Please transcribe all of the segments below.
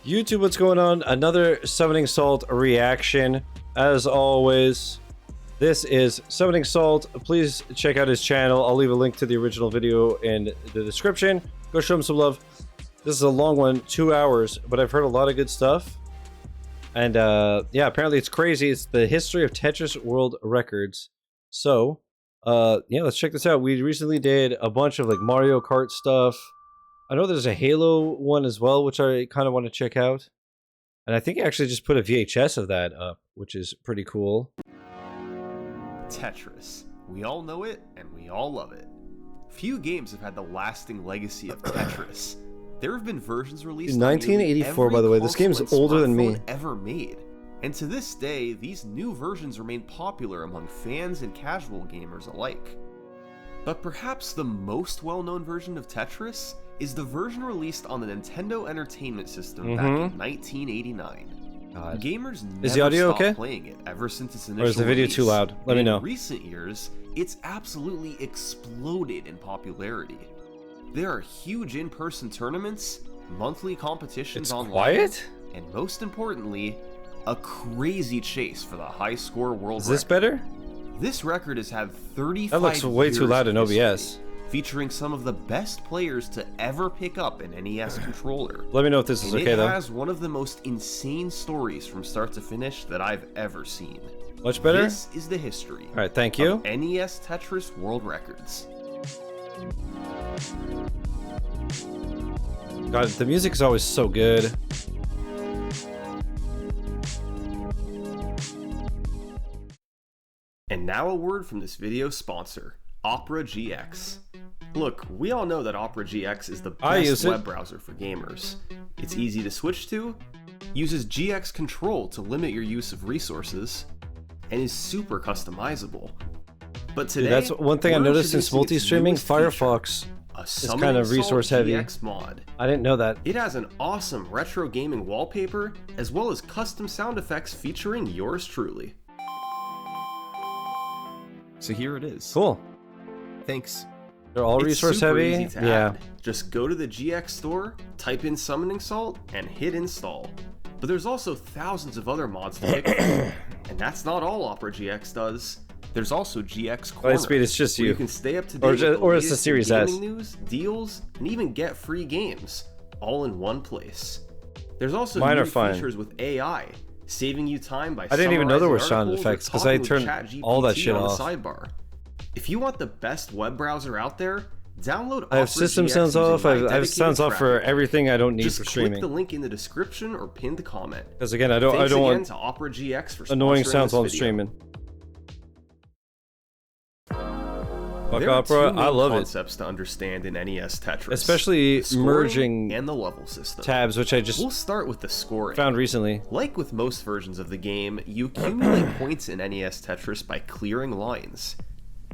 YouTube, what's going on? Another Summoning Salt reaction. As always, this is Summoning Salt. Please check out his channel. I'll leave a link to the original video in the description. Go show him some love. This is a long one, 2 hours, but I've heard a lot of good stuff. And yeah, apparently it's crazy. It's the history of Tetris World Records. So, yeah, let's check this out. We recently did a bunch of like Mario Kart stuff. I know there's a Halo one as well, which I kind of want to check out. And I think I actually just put a VHS of that up, which is pretty cool. Tetris. We all know it, and we all love it. Few games have had the lasting legacy of Tetris. There have been versions released in 1984, by the way. This game is older than me. Ever made. And to this day, these new versions remain popular among fans and casual gamers alike. But perhaps the most well-known version of Tetris is the version released on the Nintendo Entertainment System back in 1989. God. Gamers is the never audio stopped okay? playing it ever since its initial Or is the video release. too loud? Let me know. In recent years, it's absolutely exploded in popularity. There are huge in-person tournaments, monthly competitions It's online, quiet? and most importantly, a crazy chase for the high score world Is this record. better? This record has had 35 That looks way too years loud of in history, OBS. featuring some of the best players to ever pick up an NES controller. Let me know if this is And okay it though. has one of the most insane stories from start to finish that I've ever seen. Much better? This is the history Alright, thank you. of NES Tetris World Records. God, the music is always so good. And now a word from this video's sponsor, Opera GX. Look, we all know that Opera GX is the best web browser for gamers. It's easy to switch to, uses GX Control to limit your use of resources, and is super customizable. But today, Dude, that's one thing I we're noticed since introducing its multi-streaming. newest feature, Firefox a is Summoning kind of Salt resource heavy. GX mod. I didn't know that. It has an awesome retro gaming wallpaper, as well as custom sound effects featuring yours truly. So here it is. Cool. Thanks. They're all It's resource super heavy. easy to Yeah. add. Just go to the GX store, type in Summoning Salt, and hit install. But there's also thousands of other mods to pick from. And that's not all Opera GX does. There's also GX Corner, Lightspeed, it's just where you. you can stay up to date Or with just- the or it's the latest Series gaming S. news, deals, and even get free games, all in one place. There's also Mine new are fun. features with AI, saving you time by I didn't even know there were summarizing sound articles or effects, 'cause I talking with turned ChatGPT all that shit on the off. sidebar. If you want the best web browser out there, download I have Opera system GX sounds using off. my I have dedicated sounds off for tracking. everything I don't need Just for click streaming. the link in the description or pinned comment. Because again, I don't Thanks again want to Opera GX for annoying sponsoring sounds this while I'm video. streaming. Fuck There are Opera, two main I love it. concepts to understand in NES Tetris, Especially the scoring merging and the level system. tabs, which I just We'll start with the scoring. found recently. Like with most versions of the game, you accumulate points in NES Tetris by clearing lines.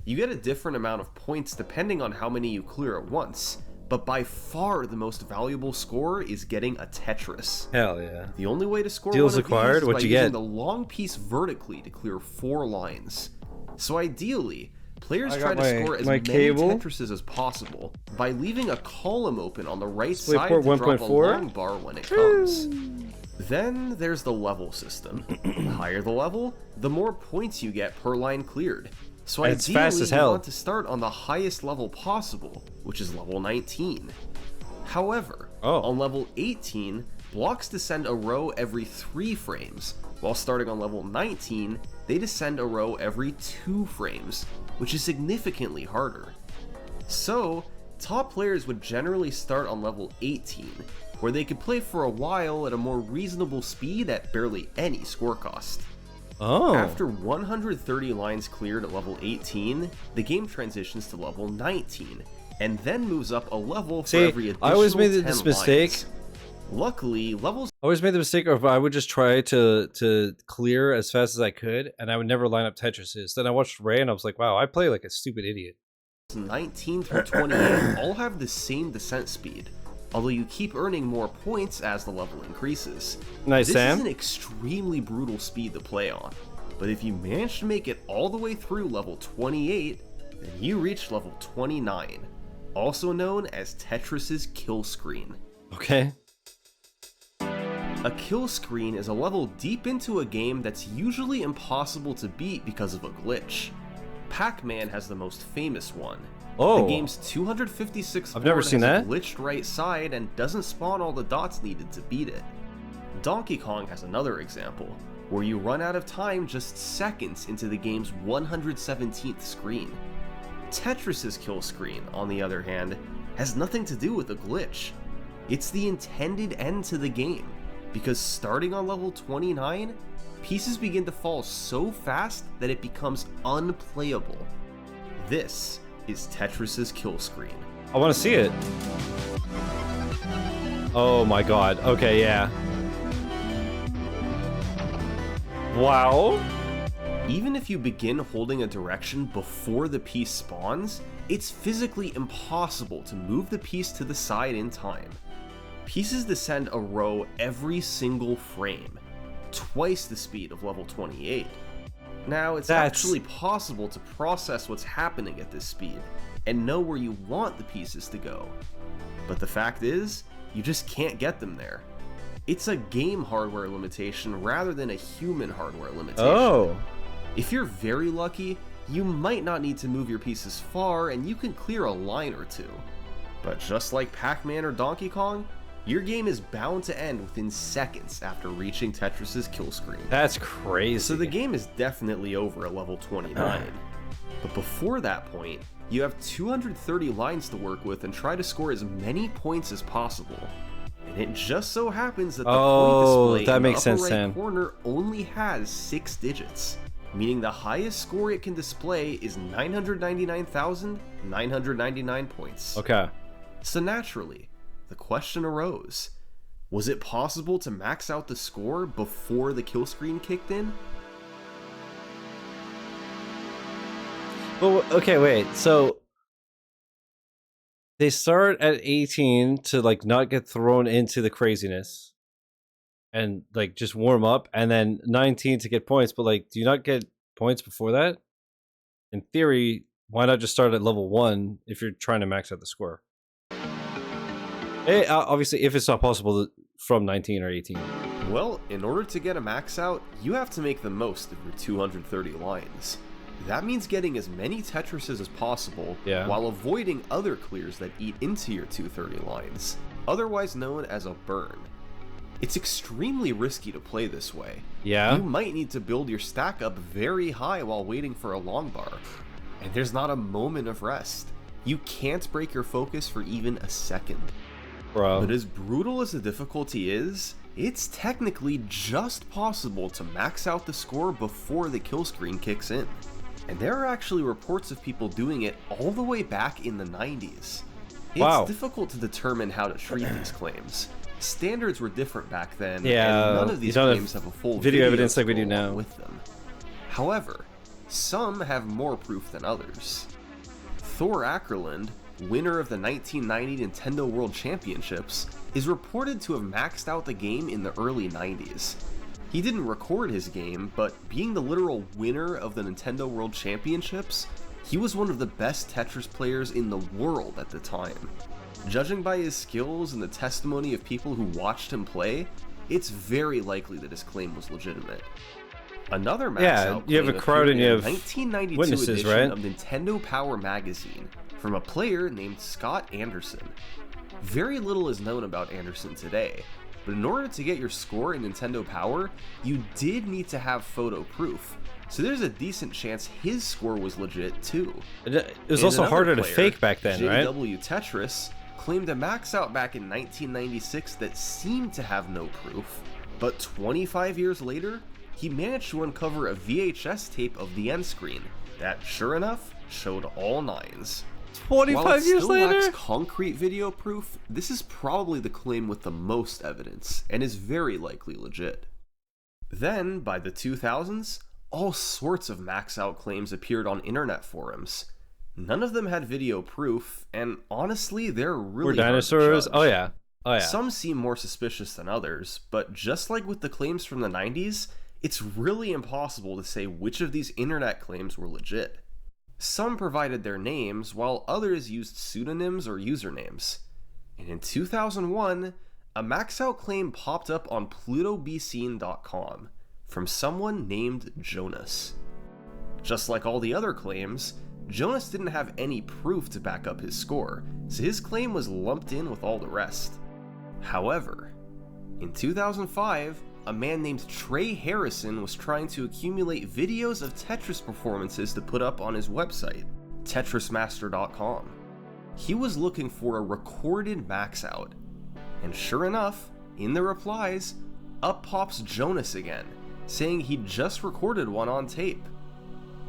You get a different amount of points depending on how many you clear at once, but by far the most valuable score is getting a Tetris. Hell yeah. The only way to score Deals one of acquired? these is What'd by you using get? the long piece vertically to clear 4 lines. So ideally, players I try got to score as my many cable. Tetrises as possible by leaving a column open on the right side DisplayPort to drop a 1.4? long bar when it comes. Then there's the level system. The higher the level, the more points you get per line cleared. So And it's ideally, fast as you hell. want to start on the highest level possible, which is level 19. However, on level 18, blocks descend a row every 3 frames, while starting on level 19, they descend a row every 2 frames, which is significantly harder. So, top players would generally start on level 18, where they could play for a while at a more reasonable speed at barely any score cost. Oh. After 130 lines cleared at level 18, the game transitions to level 19, and then moves up a level for every additional I always made 10 this mistake. lines. Luckily, levels I always made the mistake of I would just try to clear as fast as I could, and I would never line up Tetrises. Then I watched Ray, and I was like, wow, I play like a stupid idiot. 19 through 28 all have the same descent speed, although you keep earning more points as the level increases. Nice, this Sam. is an extremely brutal speed to play on, but if you manage to make it all the way through level 28, then you reach level 29, also known as Tetris's kill screen. Okay. A kill screen is a level deep into a game that's usually impossible to beat because of a glitch. Pac-Man has the most famous one. Oh. The game's 256 I've never seen has that. a glitched right side and doesn't spawn all the dots needed to beat it. Donkey Kong has another example, where you run out of time just seconds into the game's 117th screen. Tetris's kill screen, on the other hand, has nothing to do with a glitch. It's the intended end to the game, because starting on level 29, pieces begin to fall so fast that it becomes unplayable. This is Tetris's kill screen. I want to see it. Oh my god. Okay, yeah. Wow. Even if you begin holding a direction before the piece spawns, it's physically impossible to move the piece to the side in time. Pieces descend a row every single frame, twice the speed of level 28. Now, it's actually possible to process what's happening at this speed, and know where you want the pieces to go. But the fact is, you just can't get them there. It's a game hardware limitation rather than a human hardware limitation. Oh. If you're very lucky, you might not need to move your pieces far and you can clear a line or two. But just like Pac-Man or Donkey Kong, your game is bound to end within seconds after reaching Tetris's kill screen. That's crazy. So the game is definitely over at level 29. But before that point, you have 230 lines to work with and try to score as many points as possible. And it just so happens that the point display in the upper right corner only has 6 digits, meaning the highest score it can display is 999,999 points. Okay. So naturally, the question arose, was it possible to max out the score before the kill screen kicked in? Well, okay, wait. So they start at 18 to like not get thrown into the craziness and like just warm up, and then 19 to get points, but like do you not get points before that? In theory, why not just start at level 1 if you're trying to max out the score? Obviously, if it's not possible from 19 or 18. Well, in order to get a max out, you have to make the most of your 230 lines. That means getting as many Tetrises as possible, while avoiding other clears that eat into your 230 lines, otherwise known as a burn. It's extremely risky to play this way. You might need to build your stack up very high while waiting for a long bar, and there's not a moment of rest. You can't break your focus for even a second. But as brutal as the difficulty is, it's technically just possible to max out the score before the kill screen kicks in. And there are actually reports of people doing it all the way back in the 90s. It's difficult to determine how to treat these claims. Standards were different back then, and none of these claims have a full video evidence like we do now with them. However, some have more proof than others. Thor Ackerland, winner of the 1990 Nintendo World Championships, is reported to have maxed out the game in the early 90s. He didn't record his game, but being the literal winner of the Nintendo World Championships, he was one of the best Tetris players in the world at the time. Judging by his skills and the testimony of people who watched him play, it's very likely that his claim was legitimate. Another max out you have a crowd and you have 1992 witnesses, edition right? of Nintendo Power magazine from a player named Scott Anderson. Very little is known about Anderson today, but in order to get your score in Nintendo Power, you did need to have photo proof, so there's a decent chance his score was legit too. It was also harder to fake back then, right? JW Tetris claimed a max out back in 1996 that seemed to have no proof, but 25 years later, he managed to uncover a VHS tape of the end screen that, sure enough, showed all 9s. 25 years later? While it still lacks concrete video proof, this is probably the claim with the most evidence, and is very likely legit. Then, by the 2000s, all sorts of max-out claims appeared on internet forums. None of them had video proof, and honestly, they're really Were dinosaurs? hard to judge. Oh yeah. Some seem more suspicious than others, but just like with the claims from the 90s, it's really impossible to say which of these internet claims were legit. Some provided their names, while others used pseudonyms or usernames. And in 2001, a max out claim popped up on plutobscene.com from someone named Jonas. Just like all the other claims, Jonas didn't have any proof to back up his score, so his claim was lumped in with all the rest. However, in 2005, a man named Trey Harrison was trying to accumulate videos of Tetris performances to put up on his website, tetrismaster.com. He was looking for a recorded max out, and sure enough, in the replies, up pops Jonas again, saying he'd just recorded one on tape.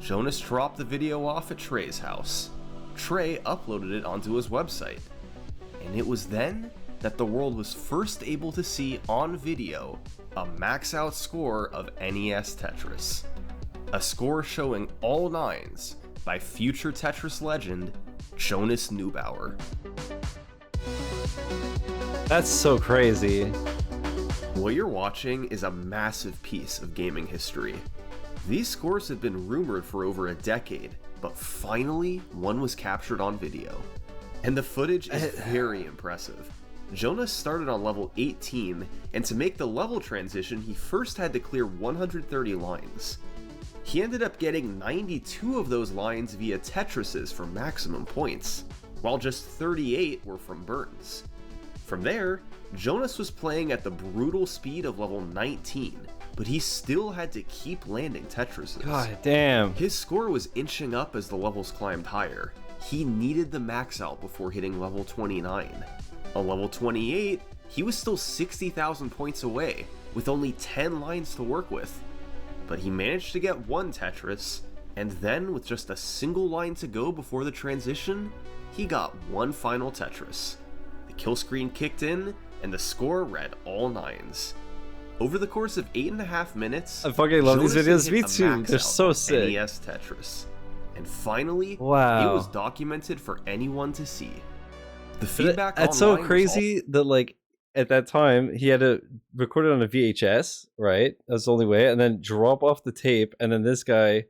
Jonas dropped the video off at Trey's house. Trey uploaded it onto his website, and it was then that the world was first able to see on video a max out score of NES Tetris. A score showing all nines by future Tetris legend Jonas Neubauer. That's so crazy. What you're watching is a massive piece of gaming history. These scores have been rumored for over a decade, but finally one was captured on video. And the footage is very impressive. Jonas started on level 18, and to make the level transition, he first had to clear 130 lines. He ended up getting 92 of those lines via Tetrises for maximum points, while just 38 were from burns. From there, Jonas was playing at the brutal speed of level 19, but he still had to keep landing Tetrises. God damn. His score was inching up as the levels climbed higher. He needed the max out before hitting level 29. On level 28, he was still 60,000 points away, with only 10 lines to work with. But he managed to get one Tetris, and then with just a single line to go before the transition, he got one final Tetris. The kill screen kicked in, and the score read all nines. Over the course of 8.5 minutes, I fucking love these videos. Me too. They're so sick. NES Tetris. And finally, wow, it was documented for anyone to see. The feedback that's so crazy that, like, at that time he had to record it on a VHS, right? That's the only way, and then drop off the tape, and then this guy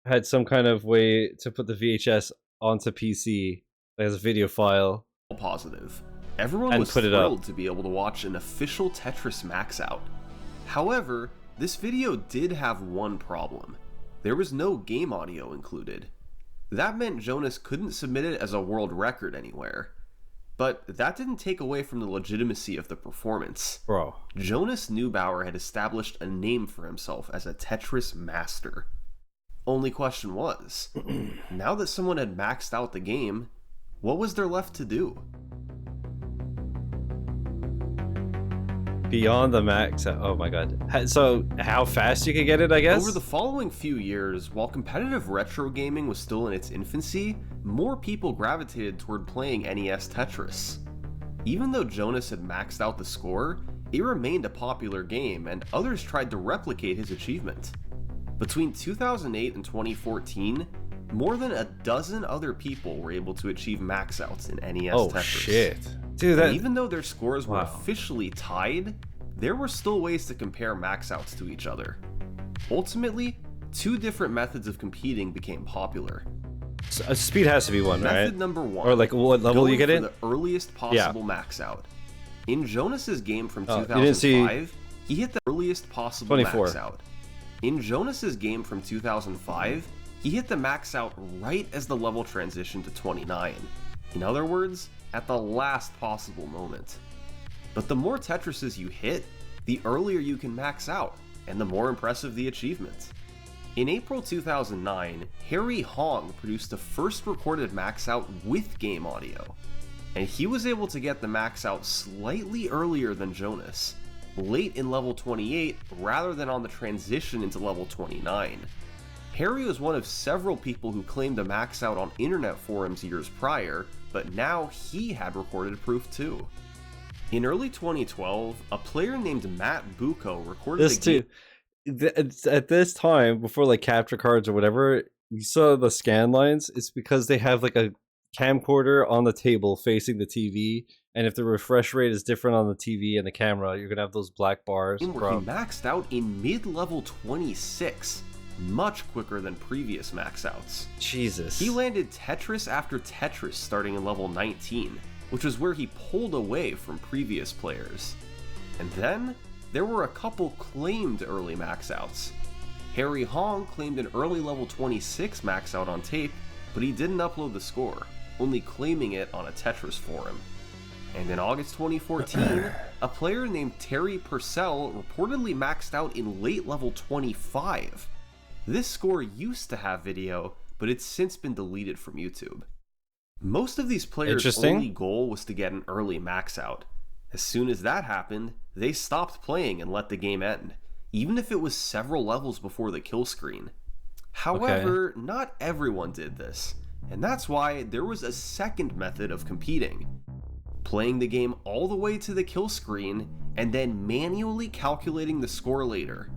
had some kind of way to put the VHS onto PC as a video file. Positive. Everyone was thrilled to be able to watch an official Tetris max out. However, this video did have one problem. There was no game audio included. That meant Jonas couldn't submit it as a world record anywhere. But that didn't take away from the legitimacy of the performance. Bro. Jonas Neubauer had established a name for himself as a Tetris master. Only question was, now that someone had maxed out the game, what was there left to do? Beyond the max, oh my god. So how fast you could get it, I guess? Over the following few years, while competitive retro gaming was still in its infancy, more people gravitated toward playing NES Tetris. Even though Jonas had maxed out the score, it remained a popular game, and others tried to replicate his achievement. Between 2008 and 2014, more than a dozen other people were able to achieve max outs in NES Tetris. Oh shit. Dude, that... even though their scores were officially tied, there were still ways to compare max outs to each other. Ultimately, two different methods of competing became popular. So, speed has to be one, right? Method number one. Or like what level you get in? The earliest possible max out. In Jonas's game from 2005, he hit the earliest possible 24. max out. In Jonas's game from 2005, he hit the max out right as the level transitioned to 29. In other words, at the last possible moment. But the more Tetrises you hit, the earlier you can max out, and the more impressive the achievement. In April 2009, Harry Hong produced the first recorded max out with game audio, and he was able to get the max out slightly earlier than Jonas, late in level 28 rather than on the transition into level 29. Harry was one of several people who claimed a max out on internet forums years prior, but now he had recorded proof too. In early 2012, a player named Matt Bucco recorded this too. At this time, before like capture cards or whatever, you saw the scan lines. It's because they have like a camcorder on the table facing the TV, and if the refresh rate is different on the TV and the camera, you're gonna have those black bars. He maxed out in mid-level 26. Much quicker than previous max outs. Jesus. He landed Tetris after Tetris starting in level 19, which was where he pulled away from previous players. And then, there were a couple claimed early max outs. Harry Hong claimed an early level 26 max out on tape, but he didn't upload the score, only claiming it on a Tetris forum. And in August 2014, a player named Terry Purcell reportedly maxed out in late level 25. This score used to have video, but it's since been deleted from YouTube. Most of these players' only goal was to get an early max out. As soon as that happened, they stopped playing and let the game end, even if it was several levels before the kill screen. However, not everyone did this, and that's why there was a second method of competing. Playing the game all the way to the kill screen, and then manually calculating the score later.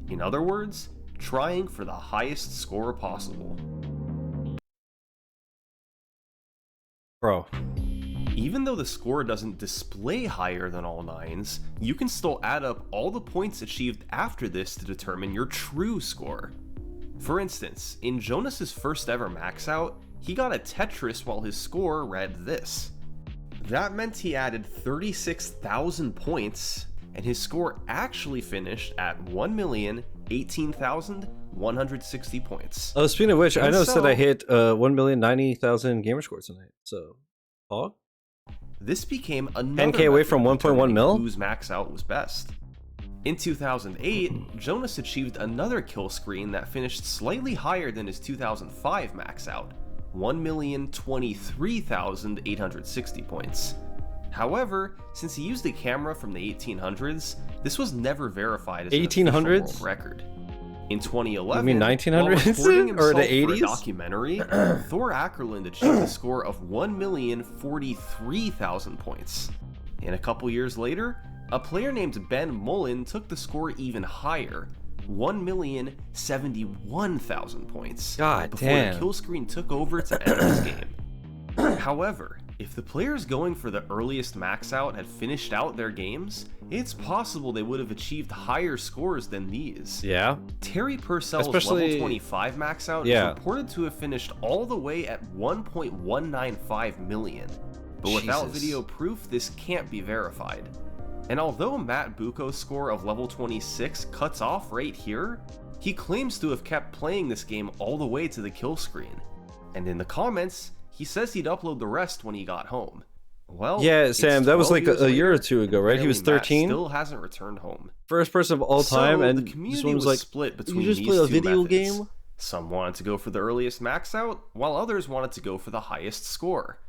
In other words, trying for the highest score possible. Bro. Even though the score doesn't display higher than all 9s, you can still add up all the points achieved after this to determine your true score. For instance, in Jonas's first ever max out, he got a Tetris while his score read this. That meant he added 36,000 points, and his score actually finished at 1,018,160 points. Oh, speaking of which, I noticed that I hit 1,090,000 gamer scores tonight. So, Hog? This became another 10K away from 1.1 mil? Whose max out was best. In 2008, Jonas achieved another kill screen that finished slightly higher than his 2005 max out, 1,023,860 points. However, since he used a camera from the 1800s, this was never verified as an official world record. In 2011, you mean 1900s or the 80s? For a documentary, Thor Ackerland achieved a score of 1,043,000 points. And a couple years later, a player named Ben Mullen took the score even higher, 1,071,000 points. God before damn. the kill screen took over to end this game. However, if the players going for the earliest max out had finished out their games, it's possible they would have achieved higher scores than these. Yeah. Terry Purcell's level 25 max out is reported to have finished all the way at 1.195 million. But without video proof, this can't be verified. And although Matt Bucco's score of level 26 cuts off right here, he claims to have kept playing this game all the way to the kill screen. And in the comments, he says he'd upload the rest when he got home. Well, yeah, Sam, that was like a year or two ago, right? He was 13. Still hasn't returned home. First person of all time, so and the community was like, split between you just these play a two video methods. game? Some wanted to go for the earliest max out, while others wanted to go for the highest score.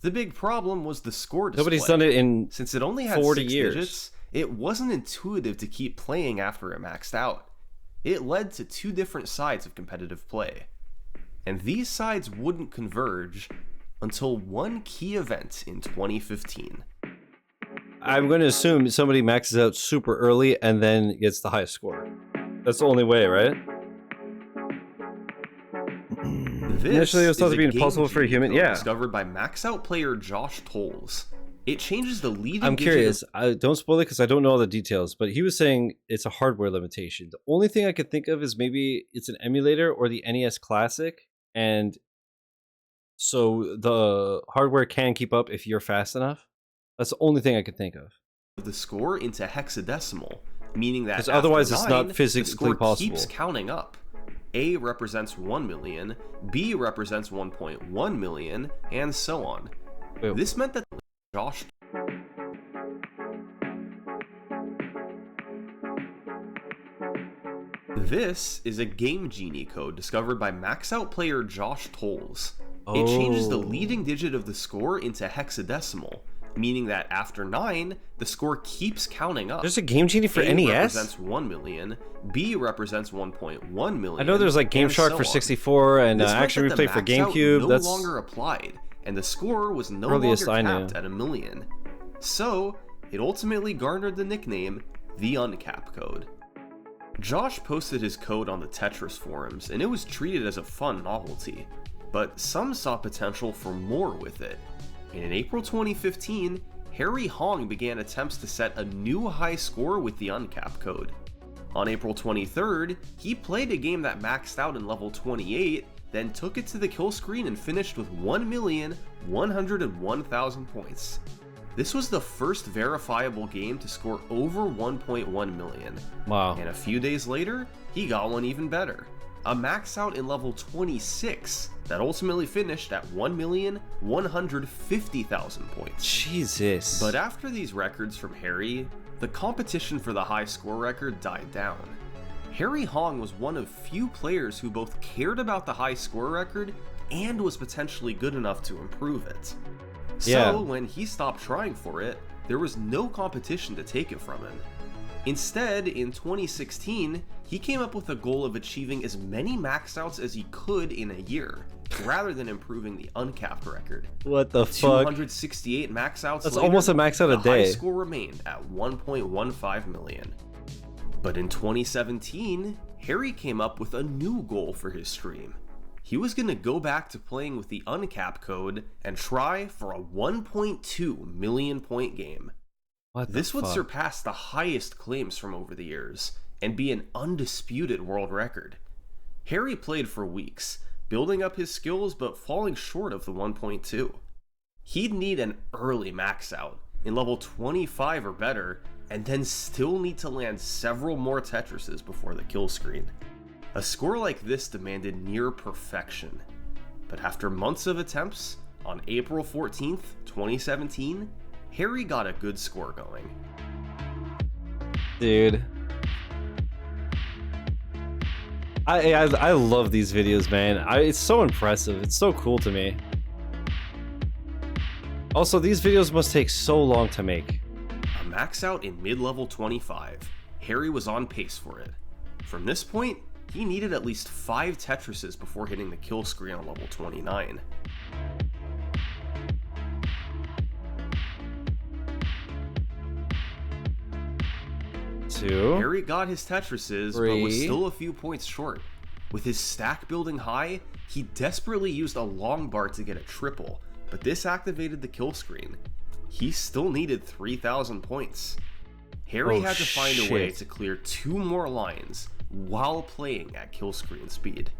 The big problem was the score display. Nobody's done it in Since it only had 40 6 years. digits, it wasn't intuitive to keep playing after it maxed out. It led to two different sides of competitive play. And these sides wouldn't converge until one key event in 2015. I'm going to assume somebody maxes out super early and then gets the highest score. That's the only way, right? Initially, it was thought to be impossible for a human. Yeah. Discovered by max out player Josh Tolles. It changes the leading. I'm curious. Don't spoil it because I don't know all the details. But he was saying it's a hardware limitation. The only thing I could think of is maybe it's an emulator or the NES Classic, and so the hardware can keep up if you're fast enough. That's the only thing I could think of. The score into hexadecimal, meaning that otherwise it's not the physically score possible. Keeps counting up. A represents 1 million, B represents 1.1 million, and so on. Wait. This meant that Josh. This is a Game Genie code discovered by max out player Josh Tolles. It changes the leading digit of the score into hexadecimal, meaning that after 9, the score keeps counting up. There's a Game Genie for A NES? represents 1 million, B represents 1.1 million. I know there's like Game Shark for 64 and Action Replay for GameCube. That's no longer applied, and the score was no longer capped at a million. So, it ultimately garnered the nickname the Uncap code. Josh posted his code on the Tetris forums, and it was treated as a fun novelty, but some saw potential for more with it. And in April 2015, Harry Hong began attempts to set a new high score with the Uncap code. On April 23rd, he played a game that maxed out in level 28, then took it to the kill screen and finished with 1,101,000 points. This was the first verifiable game to score over 1.1 million. Wow. And a few days later, he got one even better. A max out in level 26 that ultimately finished at 1,150,000 points. Jesus. But after these records from Harry, the competition for the high score record died down. Harry Hong was one of few players who both cared about the high score record and was potentially good enough to improve it. So when he stopped trying for it, there was no competition to take it from him. Instead, in 2016, he came up with a goal of achieving as many max outs as he could in a year, rather than improving the uncapped record. What the fuck? 268 max outs That's later, almost a max out a the day. high score remained at 1.15 million. But in 2017, Harry came up with a new goal for his stream. He was going to go back to playing with the uncapped code and try for a 1.2 million point game. This would surpass the highest claims from over the years and be an undisputed world record. Harry played for weeks, building up his skills but falling short of the 1.2. He'd need an early max out in level 25 or better, and then still need to land several more Tetrises before the kill screen. A score like this demanded near perfection, but after months of attempts, on April 14th, 2017, Harry got a good score going. Dude. I love these videos, man. It's so impressive. It's so cool to me. Also, these videos must take so long to make. A max out in mid-level 25, Harry was on pace for it. From this point, he needed at least 5 Tetrises before hitting the kill screen on level 29. Harry got his Tetrises, but was still a few points short. With his stack building high, he desperately used a long bar to get a triple, but this activated the kill screen. He still needed 3,000 points. Harry had to find a way to clear 2 more lines while playing at kill screen speed.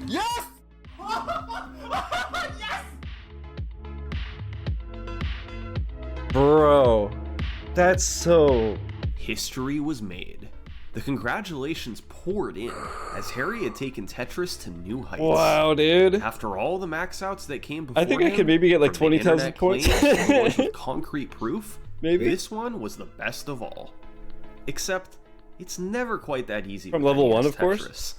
Yes! Yes! Bro, that's so... History was made. The congratulations poured in as Harry had taken Tetris to new heights. Wow, dude. After all the max outs that came before I think I could maybe get like 20,000 points. With concrete proof, maybe this one was the best of all. Except, it's never quite that easy. From level 1, of Tetris. course.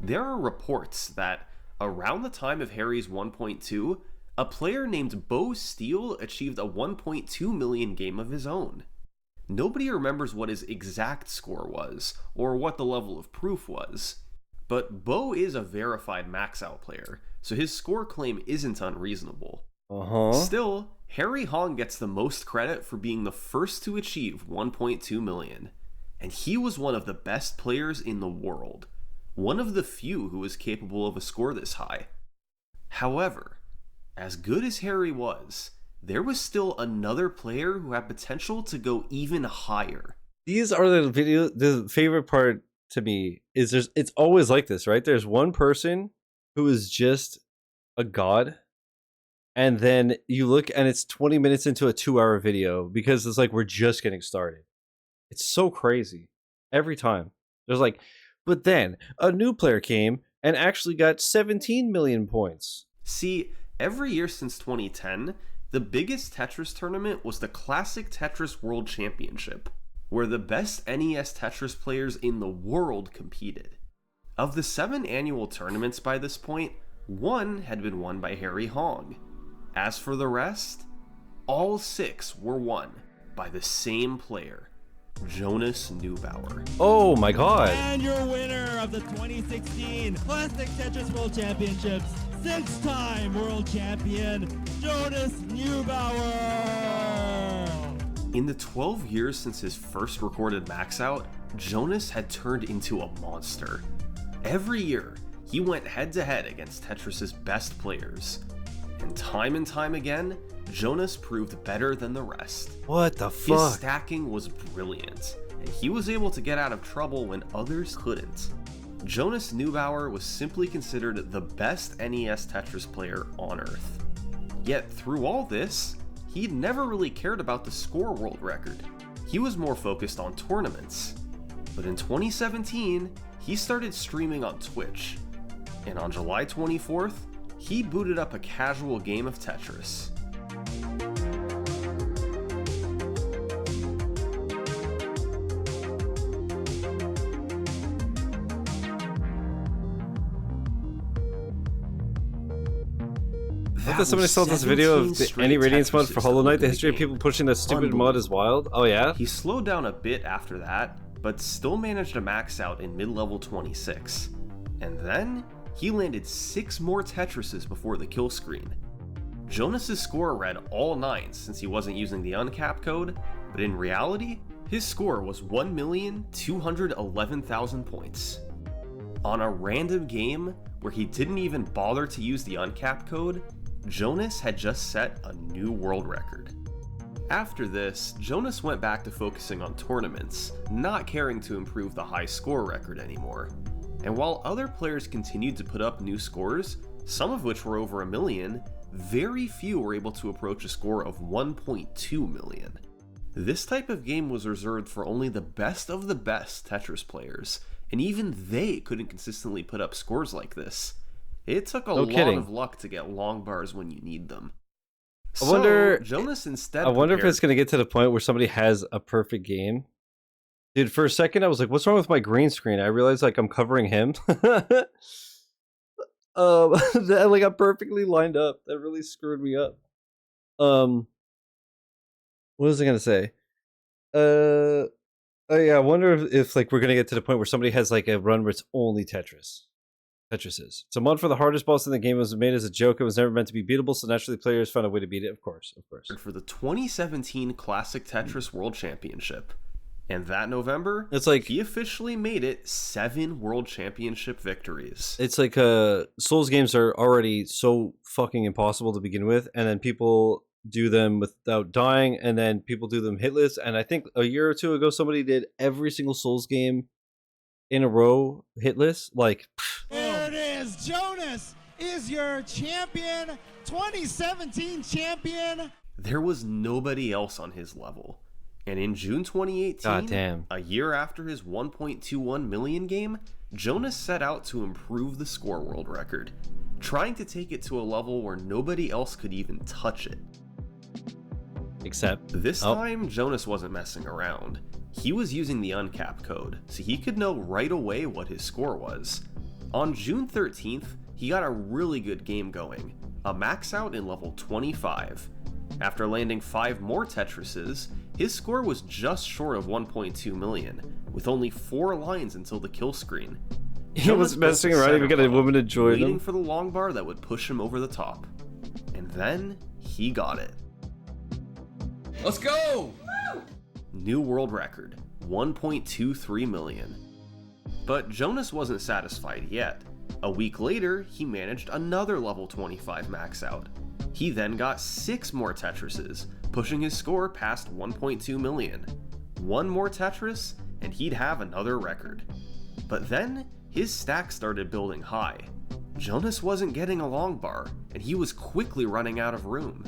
There are reports that around the time of Harry's 1.2, a player named Bo Steele achieved a 1.2 million game of his own. Nobody remembers what his exact score was, or what the level of proof was. But Bo is a verified max-out player, so his score claim isn't unreasonable. Still, Harry Hong gets the most credit for being the first to achieve 1.2 million, and he was one of the best players in the world, one of the few who was capable of a score this high. However, as good as Harry was, there was still another player who had potential to go even higher. These are the videos. The favorite part to me is it's always like this, right? There's one person who is just a god, and then you look and it's 20 minutes into a 2-hour video because it's like we're just getting started. It's so crazy every time. There's like, but then a new player came and actually got 17 million points. See, every year since 2010, the biggest Tetris tournament was the Classic Tetris World Championship, where the best NES Tetris players in the world competed. Of the 7 annual tournaments by this point, 1 had been won by Harry Hong. As for the rest, all 6 were won by the same player, Jonas Neubauer. Oh my god. And your winner of the 2016 Classic Tetris World Championships, 6-time world champion, Jonas Neubauer! In the 12 years since his first recorded max out, Jonas had turned into a monster. Every year, he went head-to-head against Tetris's best players. And time again, Jonas proved better than the rest. What the fuck? His stacking was brilliant, and he was able to get out of trouble when others couldn't. Jonas Neubauer was simply considered the best NES Tetris player on Earth. Yet through all this, he'd never really cared about the score world record. He was more focused on tournaments. But in 2017, he started streaming on Twitch, and on July 24th, he booted up a casual game of Tetris. I thought somebody saw this video of the Any Radiance mod for Hollow Knight. The history of people pushing that stupid mod is wild. Oh yeah? He slowed down a bit after that, but still managed to max out in mid-level 26. And then, he landed 6 more Tetrises before the kill screen. Jonas's score read all 9s since he wasn't using the uncap code, but in reality, his score was 1,211,000 points. On a random game where he didn't even bother to use the uncap code, Jonas had just set a new world record. After this, Jonas went back to focusing on tournaments, not caring to improve the high score record anymore. And while other players continued to put up new scores, some of which were over 1 million, very few were able to approach a score of 1.2 million. This type of game was reserved for only the best of the best Tetris players, and even they couldn't consistently put up scores like this. It took a lot of luck to get long bars when you need them. I wonder if it's going to get to the point where somebody has a perfect game. Dude, for a second I was like, what's wrong with my green screen? I realized like I'm covering him. That like I'm perfectly lined up. That really screwed me up. What was I going to say? Oh yeah, I wonder if like we're going to get to the point where somebody has like a run where it's only Tetrises. It's a mod for the hardest boss in the game. It was made as a joke. It was never meant to be beatable, so naturally players found a way to beat it. Of course. For the 2017 Classic Tetris World Championship. And that November, it's like he officially made it 7 World Championship victories. It's like Souls games are already so fucking impossible to begin with, and then people do them without dying, and then people do them hitless. And I think a year or two ago, somebody did every single Souls game in a row hitless. Like, there it is. Jonas is your champion, 2017 champion. There was nobody else on his level. And in June 2018, a year after his 1.21 million game, Jonas set out to improve the score world record, trying to take it to a level where nobody else could even touch it. Except this time, Jonas wasn't messing around. He was using the uncap code, so he could know right away what his score was. On June 13th, he got a really good game going, a max out in level 25. After landing 5 more Tetrises, his score was just short of 1.2 million, with only 4 lines until the kill screen. He was messing around, even got a woman to join him. Waiting for the long bar that would push him over the top. And then, he got it. Let's go! New world record, 1.23 million. But Jonas wasn't satisfied yet. A week later, he managed another level 25 max out. He then got 6 more Tetrises, pushing his score past 1.2 million. 1 more Tetris, and he'd have another record. But then, his stack started building high. Jonas wasn't getting a long bar, and he was quickly running out of room.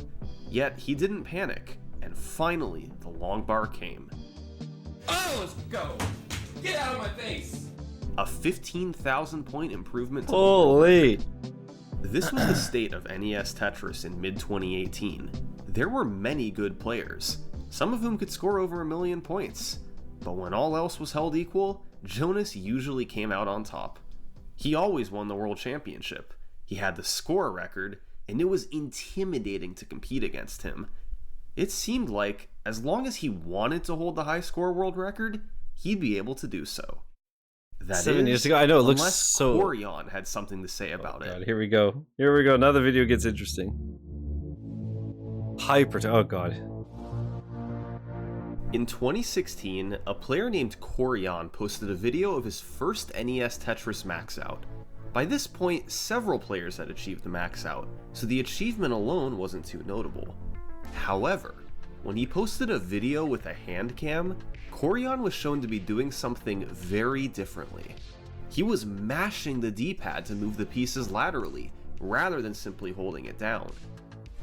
Yet, he didn't panic, and finally, the long bar came. Oh, let's go! Get out of my face! A 15,000 point improvement to Holy! This was the state of NES Tetris in mid-2018. There were many good players, some of whom could score over 1 million points. But when all else was held equal, Jonas usually came out on top. He always won the World Championship. He had the score record, and it was intimidating to compete against him. It seemed like, as long as he wanted to hold the high score world record, he'd be able to do so. That 7 years ago, I know it looks unless so. Corian had something to say about God, it. Here we go. Now the video gets interesting. Oh god. In 2016, a player named Corian posted a video of his first NES Tetris max out. By this point, several players had achieved the max out, so the achievement alone wasn't too notable. However, when he posted a video with a hand cam, Corian was shown to be doing something very differently. He was mashing the D-pad to move the pieces laterally, rather than simply holding it down.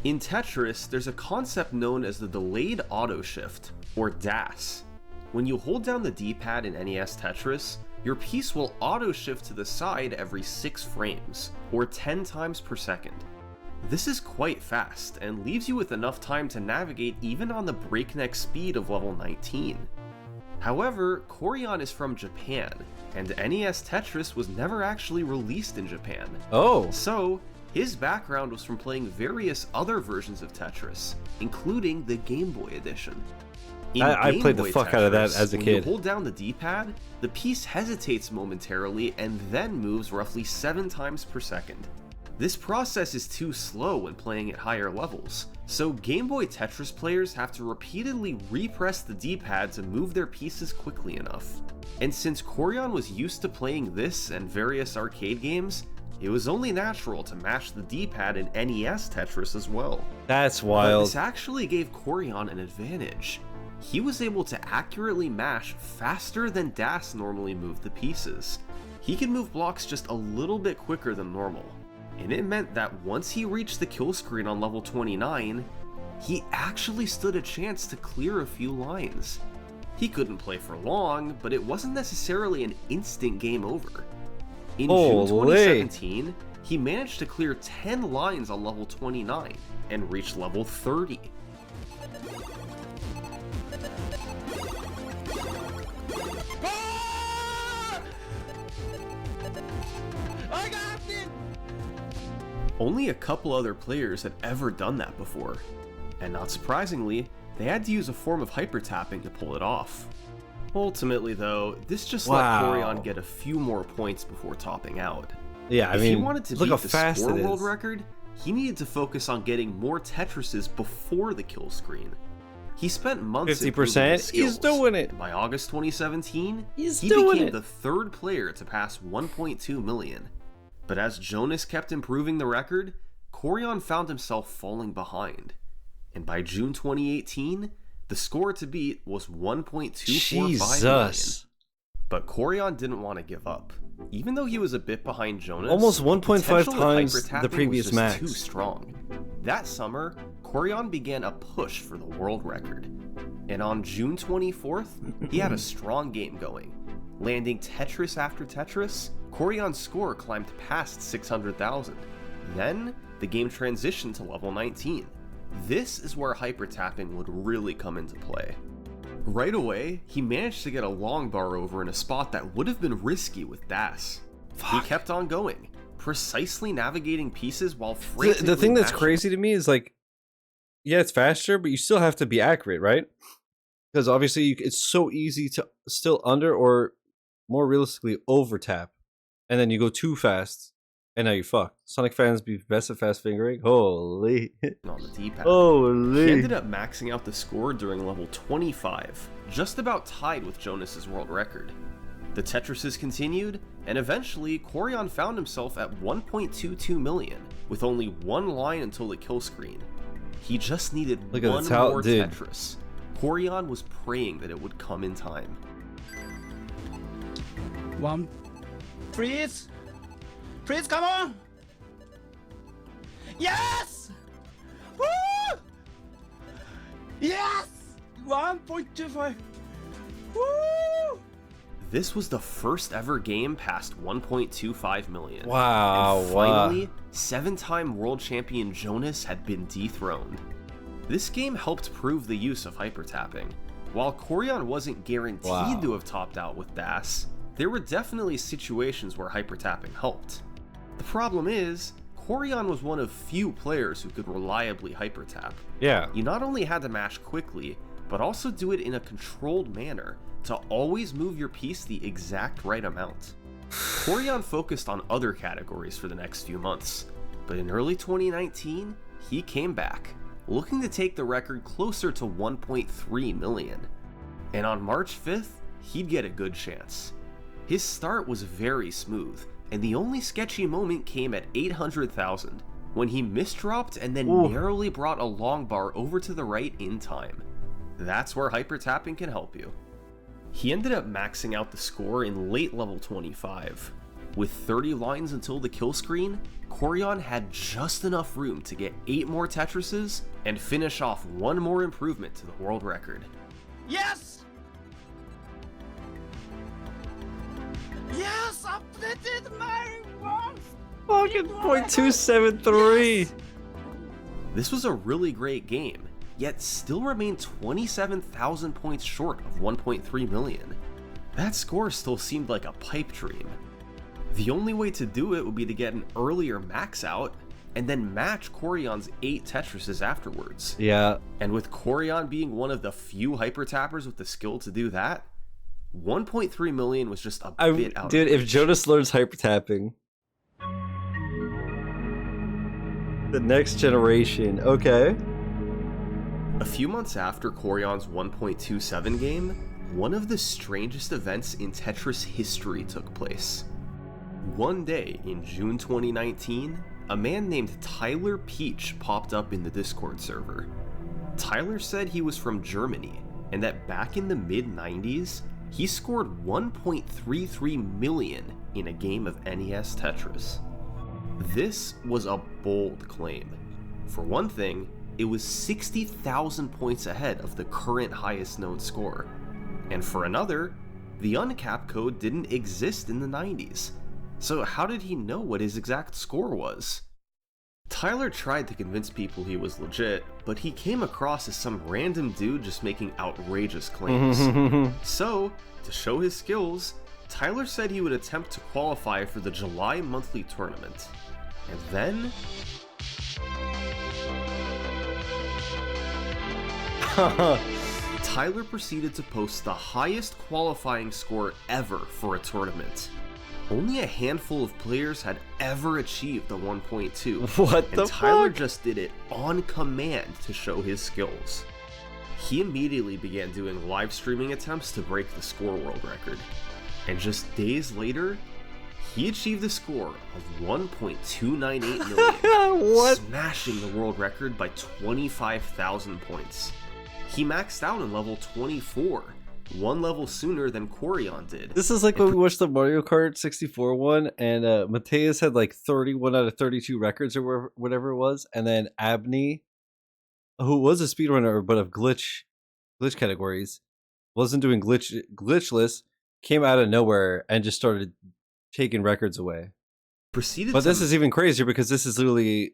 In Tetris, there's a concept known as the delayed auto shift, or DAS. When you hold down the D-pad in NES Tetris, your piece will auto shift to the side every 6 frames, or 10 times per second. This is quite fast, and leaves you with enough time to navigate even on the breakneck speed of level 19. However, Koryon is from Japan, and NES Tetris was never actually released in Japan. Oh. So, his background was from playing various other versions of Tetris, including the Game Boy edition. I played the fuck out of that as a kid. When you hold down the D-pad, the piece hesitates momentarily and then moves roughly 7 times per second. This process is too slow when playing at higher levels, so Game Boy Tetris players have to repeatedly repress the D-pad to move their pieces quickly enough. And since Koryon was used to playing this and various arcade games, it was only natural to mash the D-pad in NES Tetris as well. That's But wild. this actually gave Koryon an advantage. He was able to accurately mash faster than DAS normally moved the pieces. He could move blocks just a little bit quicker than normal, and it meant that once he reached the kill screen on level 29, he actually stood a chance to clear a few lines. He couldn't play for long, but it wasn't necessarily an instant game over. In June 2017, he managed to clear 10 lines on level 29 and reach level 30. I got it! Only a couple other players had ever done that before, and not surprisingly, they had to use a form of hypertapping to pull it off. Ultimately though, this just let Koryon get a few more points before topping out. Yeah, I mean, if he wanted to look beat how the fast score it world is. record, he needed to focus on getting more Tetrises before the kill screen. He spent months 50%, he's doing it. And by August 2017, he doing became it. the 3rd player to pass 1.2 million. But as Jonas kept improving the record, Koryon found himself falling behind. And by June 2018, the score to beat was 1.245 million. But Koryon didn't want to give up. Even though he was a bit behind Jonas, Almost 1.5 potential with times hypertapping the previous was just max. too strong. That summer, Koryon began a push for the world record. And on June 24th, he had a strong game going. Landing Tetris after Tetris, Koryon's score climbed past 600,000. Then, the game transitioned to level 19. This is where hypertapping would really come into play. Right away, he managed to get a long bar over in a spot that would have been risky with DAS. He kept on going, precisely navigating pieces while frantically The thing that's mashing. crazy to me is like, yeah, it's faster, but you still have to be accurate, right? Because obviously it's so easy to still under or more realistically over tap, and then you go too fast, and now you fucked. Sonic fans be best at fast fingering. Holy, on the D-pad. holy! He ended up maxing out the score during level 25, just about tied with Jonas's world record. The Tetrises continued, and eventually Koryon found himself at 1.22 million, with only 1 line until the kill screen. He just needed one more Tetris. Koryon was praying that it would come in time. One. Freeze! Freeze, come on! Yes! Woo! Yes! 1.25. Woo! This was the first ever game past 1.25 million. Wow! And finally, 7-time world champion Jonas had been dethroned. This game helped prove the use of hypertapping. While Koryon wasn't guaranteed to have topped out with DAS, there were definitely situations where hypertapping helped. The problem is, Koryon was one of few players who could reliably hypertap. Yeah. You not only had to mash quickly, but also do it in a controlled manner to always move your piece the exact right amount. Koryon focused on other categories for the next few months, but in early 2019, he came back, looking to take the record closer to 1.3 million. And on March 5th, he'd get a good chance. His start was very smooth, and the only sketchy moment came at 800,000, when he misdropped and then narrowly brought a long bar over to the right in time. That's where hypertapping can help you. He ended up maxing out the score in late level 25, With 30 lines until the kill screen, Corian had just enough room to get 8 more Tetrises and finish off 1 more improvement to the world record. Yes! Yes, I updated my one! Fucking .273! This was a really great game, yet still remained 27,000 points short of 1.3 million. That score still seemed like a pipe dream. The only way to do it would be to get an earlier max out, and then match Corian's 8 Tetrises afterwards. Yeah. And with Corian being one of the few hyper tappers with the skill to do that, 1.3 million was just a bit out Dude, of reach. if Jonas learns hyper tapping, the next generation, okay. A few months after Corian's 1.27 game, one of the strangest events in Tetris history took place. One day in June 2019, a man named Tyler Peach popped up in the Discord server. Tyler said he was from Germany, and that back in the mid-90s, he scored 1.33 million in a game of NES Tetris. This was a bold claim. For one thing, it was 60,000 points ahead of the current highest known score. And for another, the uncapped code didn't exist in the 90s. So how did he know what his exact score was? Tyler tried to convince people he was legit, but he came across as some random dude just making outrageous claims. So, to show his skills, Tyler said he would attempt to qualify for the July monthly tournament. And then... Tyler proceeded to post the highest qualifying score ever for a tournament. Only a handful of players had ever achieved a 1.2. What the And Tyler fuck? just did it on command to show his skills. He immediately began doing live streaming attempts to break the score world record. And just days later, he achieved a score of 1.298 million, What? smashing the world record by 25,000 points. He maxed out in level 24, 1 level sooner than Corian did. This is like when we watched the Mario Kart 64 one, and Mateus had like 31 out of 32 records or whatever it was, and then Abney, who was a speedrunner but of glitch categories, wasn't doing glitchless, came out of nowhere and just started taking records away. But this is even crazier because this is literally,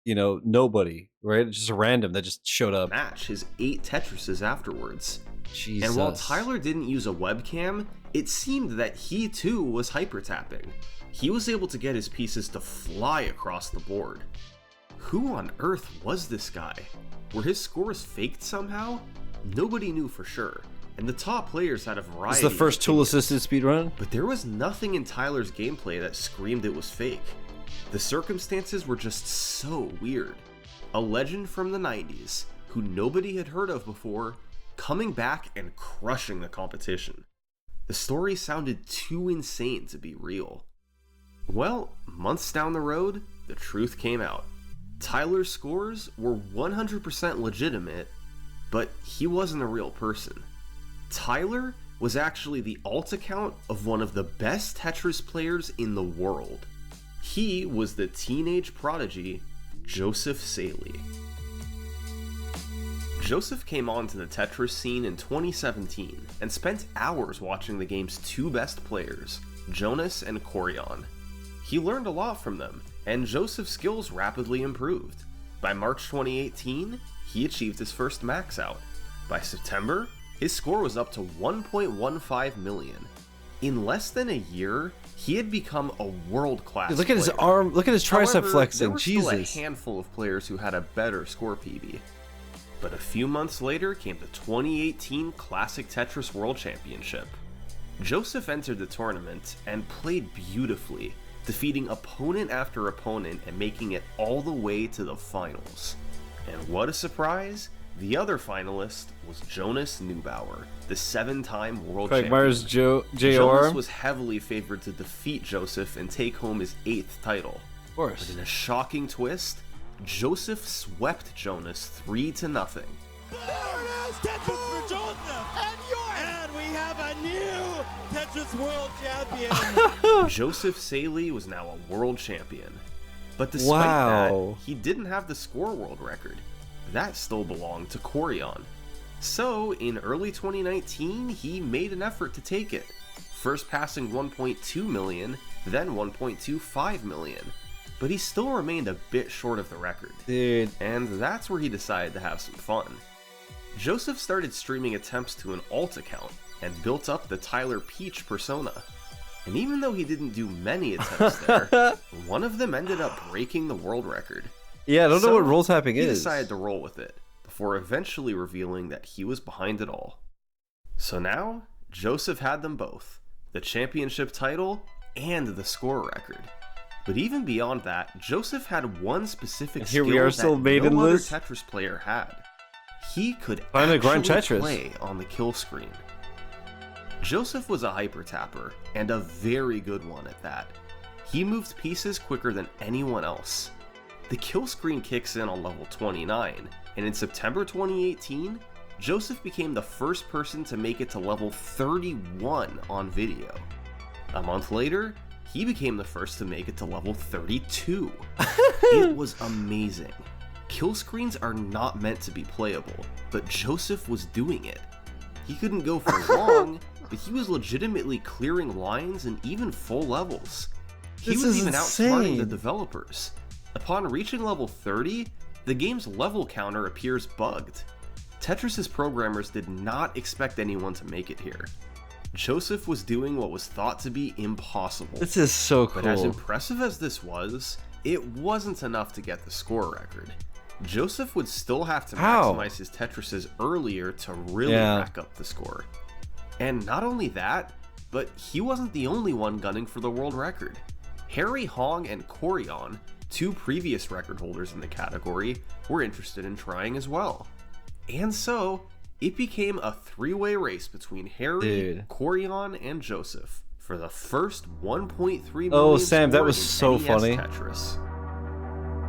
you know, nobody, right? Just a random that just showed up. Match his 8 Tetrises afterwards. Jesus. And while Tyler didn't use a webcam, it seemed that he too was hyper tapping. He was able to get his pieces to fly across the board. Who on earth was this guy? Were his scores faked somehow? Nobody knew for sure, and the top players had a variety. This is the first tool-assisted speedrun? But there was nothing in Tyler's gameplay that screamed it was fake. The circumstances were just so weird. A legend from the 90s, who nobody had heard of before, coming back and crushing the competition. The story sounded too insane to be real. Well, months down the road, the truth came out. Tyler's scores were 100% legitimate, but he wasn't a real person. Tyler was actually the alt account of one of the best Tetris players in the world. He was the teenage prodigy, Joseph Saley. Joseph came onto the Tetris scene in 2017 and spent hours watching the game's 2 best players, Jonas and Corian. He learned a lot from them, and Joseph's skills rapidly improved. By March 2018, he achieved his first max out. By September, his score was up to 1.15 million. In less than a year, he had become a world-class Dude, look at his player. arm, look at his tricep However, flexing, there were Jesus. still a handful of players who had a better score PB. But a few months later came the 2018 Classic Tetris World Championship. Joseph entered the tournament and played beautifully, defeating opponent after opponent and making it all the way to the finals. And what a surprise, the other finalist was Jonas Neubauer, the 7-time world champion. Myers Jonas J.O.R. was heavily favored to defeat Joseph and take home his 8th title. Of course. But in a shocking twist, Joseph swept Jonas 3-0. There it is, Tetris for Joseph! And we have a new Tetris World Champion. Joseph Saley was now a world champion. But despite that, he didn't have the score world record. That still belonged to Corion. So, in early 2019, he made an effort to take it, first passing 1.2 million, then 1.25 million. But he still remained a bit short of the record. Dude. And that's where he decided to have some fun. Joseph started streaming attempts to an alt account and built up the Tyler Peach persona. And even though he didn't do many attempts there, one of them ended up breaking the world record. Yeah, I don't know what roll tapping is. He decided to roll with it, before eventually revealing that he was behind it all. So now, Joseph had them both, the championship title and the score record. But even beyond that, Joseph had one specific skill that no other Tetris player had. He could actually play on the kill screen. Joseph was a hyper tapper, and a very good one at that. He moved pieces quicker than anyone else. The kill screen kicks in on level 29, and in September 2018, Joseph became the first person to make it to level 31 on video. A month later, he became the first to make it to level 32. It was amazing. Kill screens are not meant to be playable, but Joseph was doing it. He couldn't go for long, but he was legitimately clearing lines and even full levels. He was even outsmarting the developers. Upon reaching level 30, the game's level counter appears bugged. Tetris's programmers did not expect anyone to make it here. Joseph was doing what was thought to be impossible. This is so cool. But as impressive as this was, it wasn't enough to get the score record. Joseph would still have to maximize his Tetrises earlier to really rack up the score. And not only that, but he wasn't the only one gunning for the world record. Harry Hong and Corion, two previous record holders in the category, were interested in trying as well. And so, it became a three-way race between Harry, Corion, and Joseph for the first 1.3 million. Oh, Sam, that was so funny. Tetris.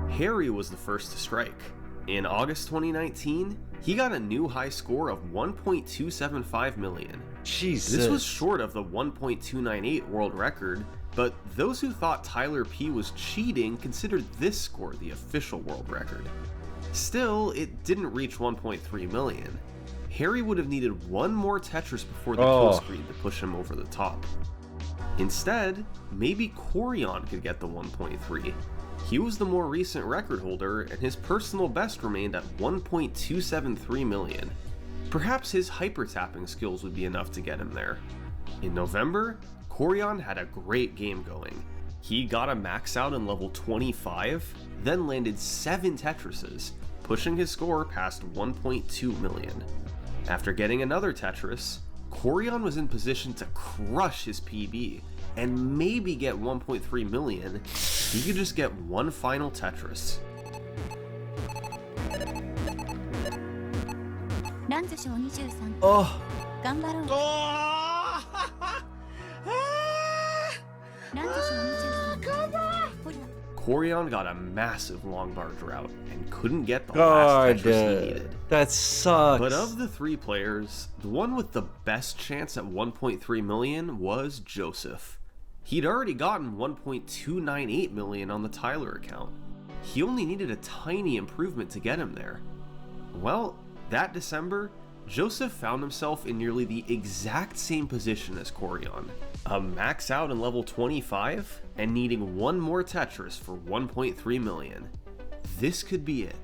Harry was the first to strike. In August 2019, he got a new high score of 1.275 million. Jesus. This was short of the 1.298 world record, but those who thought Tyler P was cheating considered this score the official world record. Still, it didn't reach 1.3 million. Harry would have needed one more Tetris before the kill screen to push him over the top. Instead, maybe Corion could get the 1.3. He was the more recent record holder, and his personal best remained at 1.273 million. Perhaps his hyper-tapping skills would be enough to get him there. In November, Corion had a great game going. He got a max out in level 25, then landed 7 Tetrises, pushing his score past 1.2 million. After getting another Tetris, Corion was in position to crush his PB, and maybe get 1.3 million. He could just get one final Tetris. Oh. Corion got a massive long bar drought and couldn't get the last Tetris he needed. That sucks. But of the 3 players, the one with the best chance at 1.3 million was Joseph. He'd already gotten 1.298 million on the Tyler account. He only needed a tiny improvement to get him there. Well, that December, Joseph found himself in nearly the exact same position as Corion. A max out in level 25, and needing one more Tetris for 1.3 million. This could be it,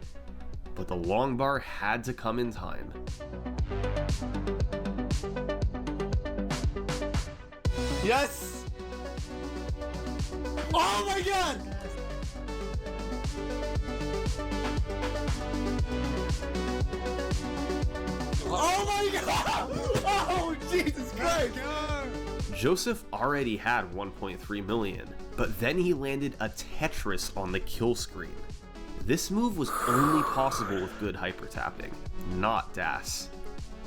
but the long bar had to come in time. Yes! Oh my god! Oh my god! Oh, Jesus Christ! Joseph already had 1.3 million, but then he landed a Tetris on the kill screen. This move was only possible with good hyper tapping, not DAS.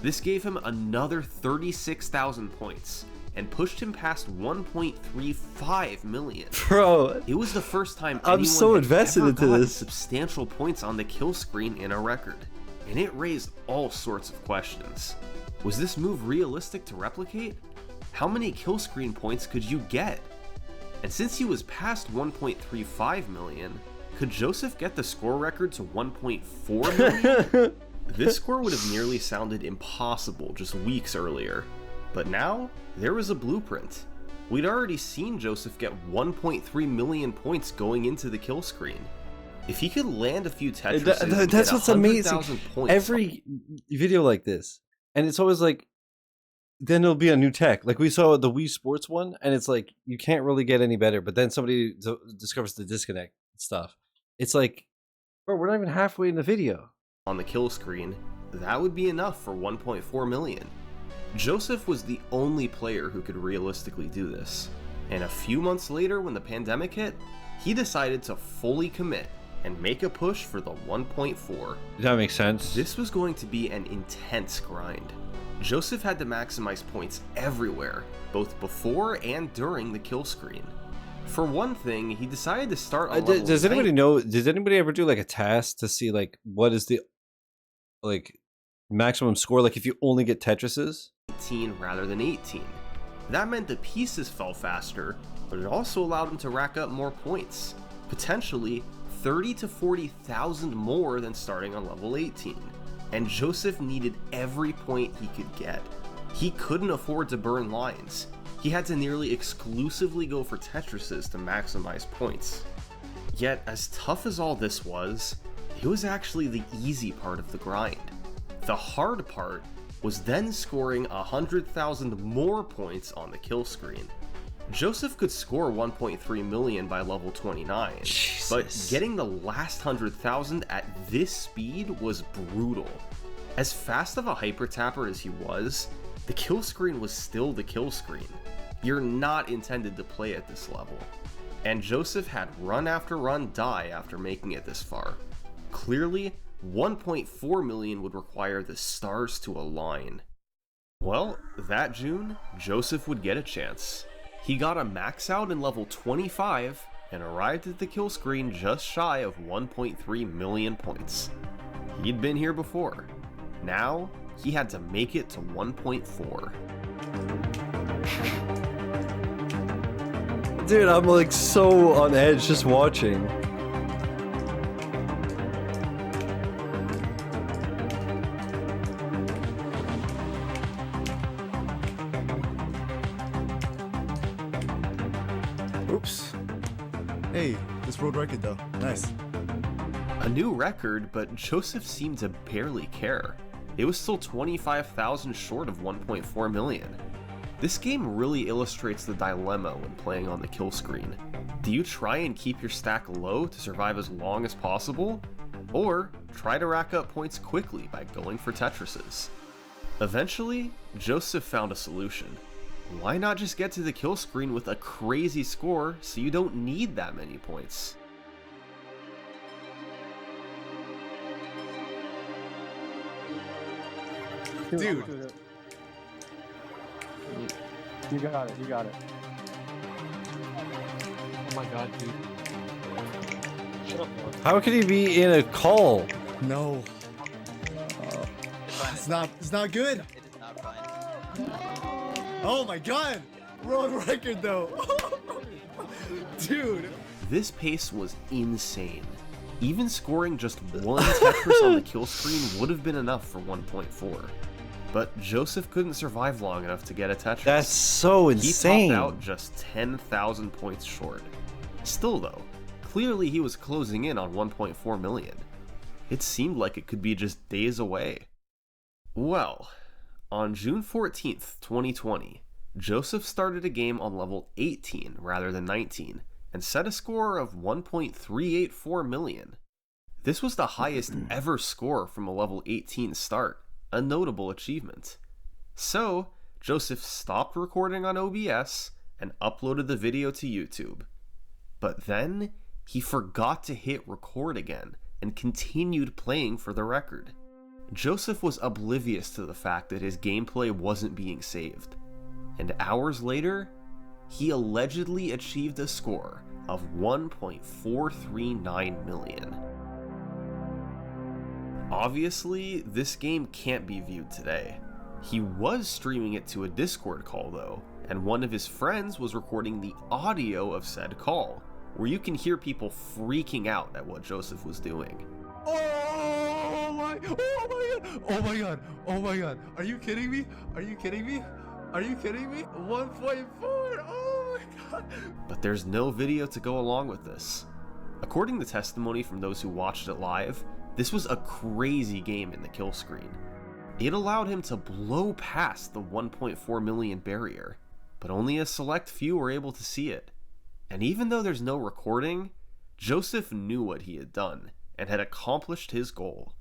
This gave him another 36,000 points, and pushed him past 1.35 million. Bro, it was the first time I'm so invested into this. Substantial points on the kill screen in a record, and it raised all sorts of questions. Was this move realistic to replicate? How many kill screen points could you get? And since he was past 1.35 million, could Joseph get the score record to 1.4 million? This score would have nearly sounded impossible just weeks earlier. But now, there was a blueprint. We'd already seen Joseph get 1.3 million points going into the kill screen. If he could land a few Tetrises, that's what's amazing. Points, every video like this, and it's always like, then it'll be a new tech. Like we saw the Wii Sports one, and it's like you can't really get any better. But then somebody discovers the disconnect stuff. It's like, bro, we're not even halfway in the video. On the kill screen, that would be enough for 1.4 million. Joseph was the only player who could realistically do this. And a few months later, when the pandemic hit, he decided to fully commit and make a push for the 1.4. That makes sense. This was going to be an intense grind. Joseph had to maximize points everywhere, both before and during the kill screen. For one thing, he decided to start on level does anybody know, did anybody ever do like a task to see like what is the like maximum score, like if you only get Tetrises? 18 rather than 18. That meant the pieces fell faster, but it also allowed him to rack up more points, potentially 30 to 40,000 more than starting on level 18. And Joseph needed every point he could get. He couldn't afford to burn lines. He had to nearly exclusively go for Tetrises to maximize points. Yet, as tough as all this was, it was actually the easy part of the grind. The hard part was then scoring 100,000 more points on the kill screen. Joseph could score 1.3 million by level 29, Jesus. But getting the last 100,000 at this speed was brutal. As fast of a hyper tapper as he was, the kill screen was still the kill screen. You're not intended to play at this level. And Joseph had run after run die after making it this far. Clearly, 1.4 million would require the stars to align. Well, that June, Joseph would get a chance. He got a max out in level 25 and arrived at the kill screen just shy of 1.3 million points. He'd been here before. Now, he had to make it to 1.4. Dude, I'm like so on edge just watching. Oops. Hey, this world record though. Nice. A new record, but Joseph seemed to barely care. It was still 25,000 short of 1.4 million. This game really illustrates the dilemma when playing on the kill screen. Do you try and keep your stack low to survive as long as possible? Or try to rack up points quickly by going for Tetrises? Eventually, Joseph found a solution. Why not just get to the kill screen with a crazy score so you don't need that many points? Dude. You got it, you got it. Oh my god, dude. Shut up, bro. How could he be in a call? No. It's not good. It is not fine. Oh my god. World record though. Dude. This pace was insane. Even scoring just one Tetris on the kill screen would have been enough for 1.4. But Joseph couldn't survive long enough to get a Tetris. That's so insane. He topped out just 10,000 points short. Still though, clearly he was closing in on 1.4 million. It seemed like it could be just days away. Well, on June 14th, 2020, Joseph started a game on level 18 rather than 19, and set a score of 1.384 million. This was the highest ever score from a level 18 start, a notable achievement. So, Joseph stopped recording on OBS and uploaded the video to YouTube. But then, he forgot to hit record again and continued playing for the record. Joseph was oblivious to the fact that his gameplay wasn't being saved, and hours later, he allegedly achieved a score of 1.439 million. Obviously, this game can't be viewed today. He was streaming it to a Discord call though, and one of his friends was recording the audio of said call, where you can hear people freaking out at what Joseph was doing. Oh my god! Oh my god! Oh my god! Are you kidding me? Are you kidding me? Are you kidding me? 1.4! Oh my god! But there's no video to go along with this. According to testimony from those who watched it live, this was a crazy game in the kill screen. It allowed him to blow past the 1.4 million barrier, but only a select few were able to see it. And even though there's no recording, Joseph knew what he had done and had accomplished his goal.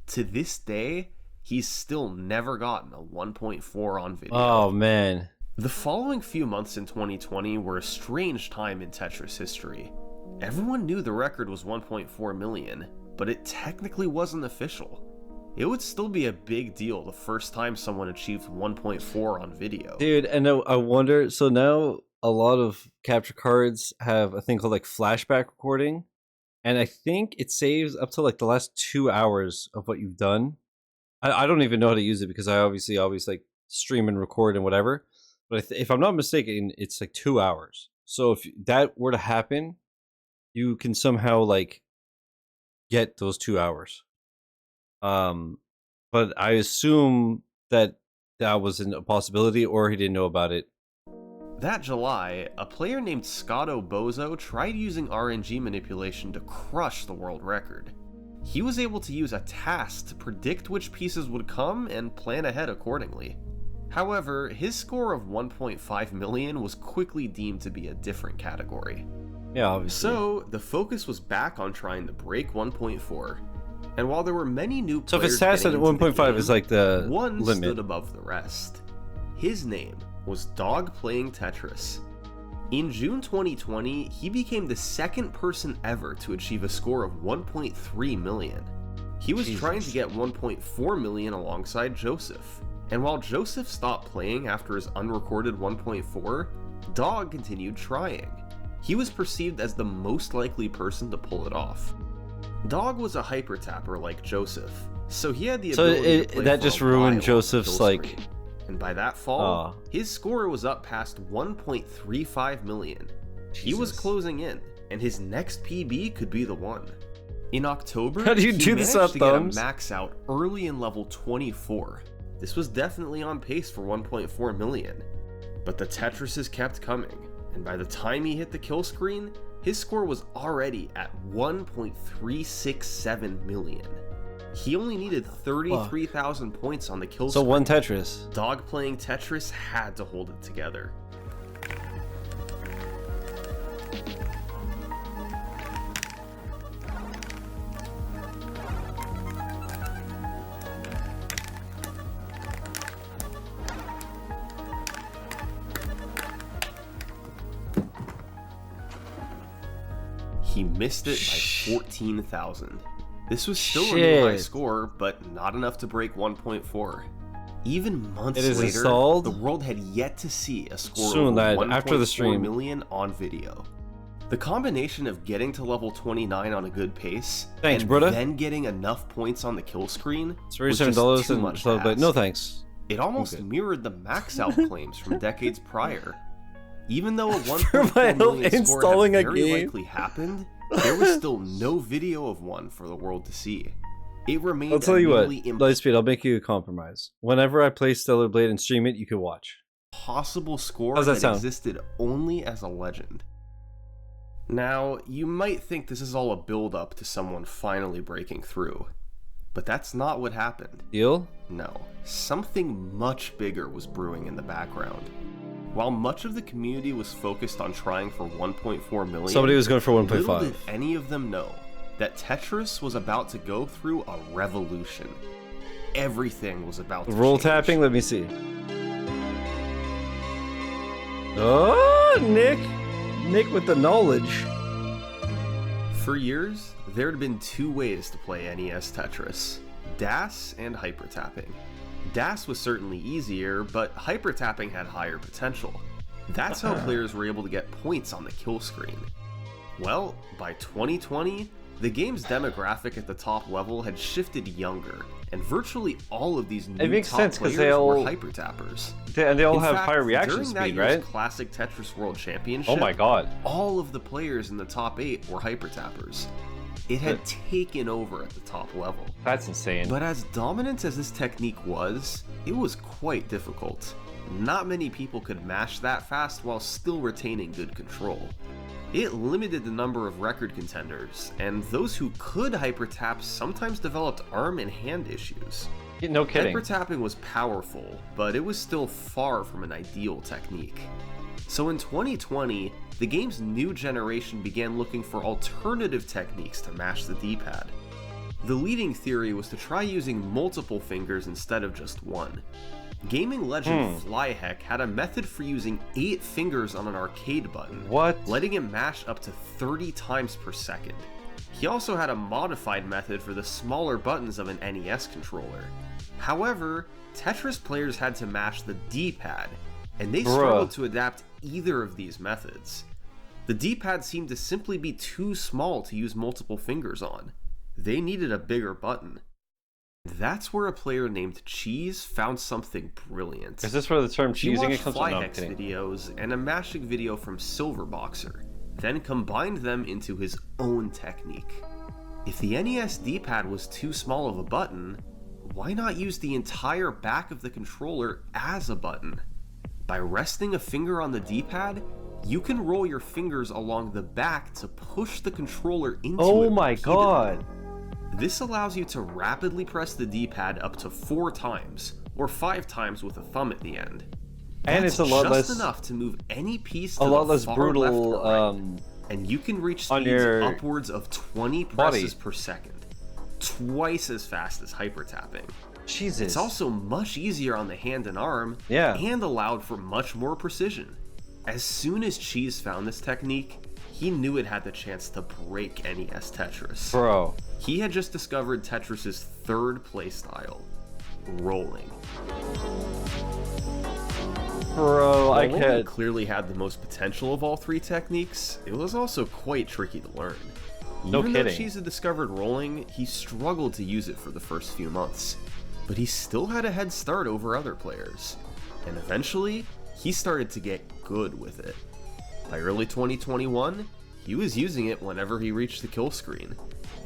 To this day, he's still never gotten a 1.4 on video. Oh man. The following few months in 2020 were a strange time in Tetris history. Everyone knew the record was 1.4 million, but it technically wasn't official. It would still be a big deal the first time someone achieved 1.4 on video. Dude, and I wonder, so now a lot of capture cards have a thing called like flashback recording, and I think it saves up to like the last 2 hours of what you've done. I don't even know how to use it because I obviously always like stream and record and whatever, but if I'm not mistaken, it's like 2 hours. So if that were to happen, you can somehow like get those 2 hours. But I assume that wasn't a possibility, or he didn't know about it. That July, a player named Scotto Bozo tried using RNG manipulation to crush the world record. He was able to use a task to predict which pieces would come and plan ahead accordingly. However, his score of 1.5 million was quickly deemed to be a different category. Yeah, obviously. So, the focus was back on trying to break 1.4. And while there were many new So if players it's tasked at getting into the 1.5 game, is like the one limit. stood above the rest. His name was Dog Playing Tetris. In June 2020, he became the second person ever to achieve a score of 1.3 million. He was trying to get 1.4 million alongside Joseph. And while Joseph stopped playing after his unrecorded 1.4, Dog continued trying. He was perceived as the most likely person to pull it off. Dog was a hyper tapper like Joseph, so he had the ability to play that for just a ruined while Joseph's on the kill like. screen. And by that fall, his score was up past 1.35 million. He was closing in, and his next PB could be the one. In October, How do you he do this managed on to get a thumbs? max out early in level 24. This was definitely on pace for 1.4 million. But the Tetrises kept coming, and by the time he hit the kill screen, his score was already at 1.367 million. He only needed 33,000 points on the kill screen. So one Tetris. Dog Playing Tetris had to hold it together. He missed it by 14,000. This was still a new high score, but not enough to break 1.4. Even months later, installed? the world had yet to see a score Soon, of lad, 1.4 after the stream. million on video. The combination of getting to level 29 on a good pace Thanks, and brother. then getting enough points on the kill screen It's was just $37 too and much so, to but no ask. thanks. It almost mirrored the max out claims from decades prior. Even though a For 1.4 my million score installing had a very game. likely happened, there was still no video of one for the world to see. It remained I'll tell you what, nearly Lightspeed, I'll make you a compromise. Whenever I play Stellar Blade and stream it, you can watch. impossible score How's that sound? existed only as a legend. Now, you might think this is all a build-up to someone finally breaking through, but that's not what happened. Deal? No, something much bigger was brewing in the background. While much of the community was focused on trying for 1.4 million, Somebody was going for little 1.5. did any of them know that Tetris was about to go through a revolution. Everything was about to Roll change. tapping, let me see. Oh, Nick! Nick with the knowledge. For years, there had been two ways to play NES Tetris: DAS and hypertapping. DAS was certainly easier, but hypertapping had higher potential. That's how players were able to get points on the kill screen. Well, by 2020, the game's demographic at the top level had shifted younger, and virtually all of these new makes top sense, 'cause players they all- were hyper tappers. And they all In have fact, higher reaction during that speed, year's right? Classic Tetris World Championship, Oh my god. all of the players in the top 8 were hyper tappers. It had taken over at the top level. That's insane. But as dominant as this technique was, it was quite difficult. Not many people could mash that fast while still retaining good control. It limited the number of record contenders, and those who could hyper tap sometimes developed arm and hand issues. No kidding. Hyper tapping was powerful, but it was still far from an ideal technique. So in 2020, the game's new generation began looking for alternative techniques to mash the D-pad. The leading theory was to try using multiple fingers instead of just one. Gaming legend Flyheck had a method for using 8 fingers on an arcade button, letting it mash up to 30 times per second. He also had a modified method for the smaller buttons of an NES controller. However, Tetris players had to mash the D-pad, and they struggled to adapt either of these methods. The D-pad seemed to simply be too small to use multiple fingers on. They needed a bigger button. That's where a player named Cheese found something brilliant. Is this where the term He cheesing watched comes from? No, I'm Flyhex kidding. videos and a mashing video from Silverboxer, then combined them into his own technique. If the NES D-pad was too small of a button, why not use the entire back of the controller as a button? By resting a finger on the D-pad, you can roll your fingers along the back to push the controller into it. Oh my repeatedly. god. This allows you to rapidly press the D-pad up to 4 times, or 5 times with a thumb at the end. And That's it's a lot just less enough to move any piece to a lot the less far brutal left or right, and you can reach on speeds your upwards of 20 presses per second, twice as fast as hyper tapping. Jesus. It's also much easier on the hand and arm, and allowed for much more precision. As soon as Cheese found this technique, he knew it had the chance to break NES Tetris. Bro. He had just discovered Tetris's third playstyle, rolling. Bro, I While can't. clearly had the most potential of all 3 techniques, it was also quite tricky to learn. No Even though kidding. Cheese had discovered rolling, he struggled to use it for the first few months. But he still had a head start over other players. And eventually, he started to get good with it. By early 2021, he was using it whenever he reached the kill screen.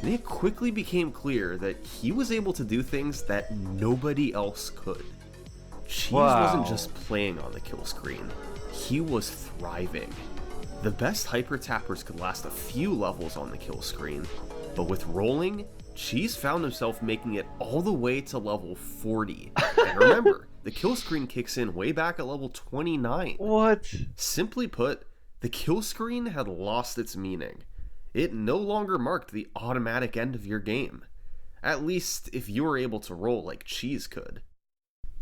And it quickly became clear that he was able to do things that nobody else could. Cheese wasn't just playing on the kill screen, he was thriving. The best hyper tappers could last a few levels on the kill screen, but with rolling, Cheese found himself making it all the way to level 40. And remember, the kill screen kicks in way back at level 29. What? Simply put, the kill screen had lost its meaning. It no longer marked the automatic end of your game. At least if you were able to roll like Cheese could.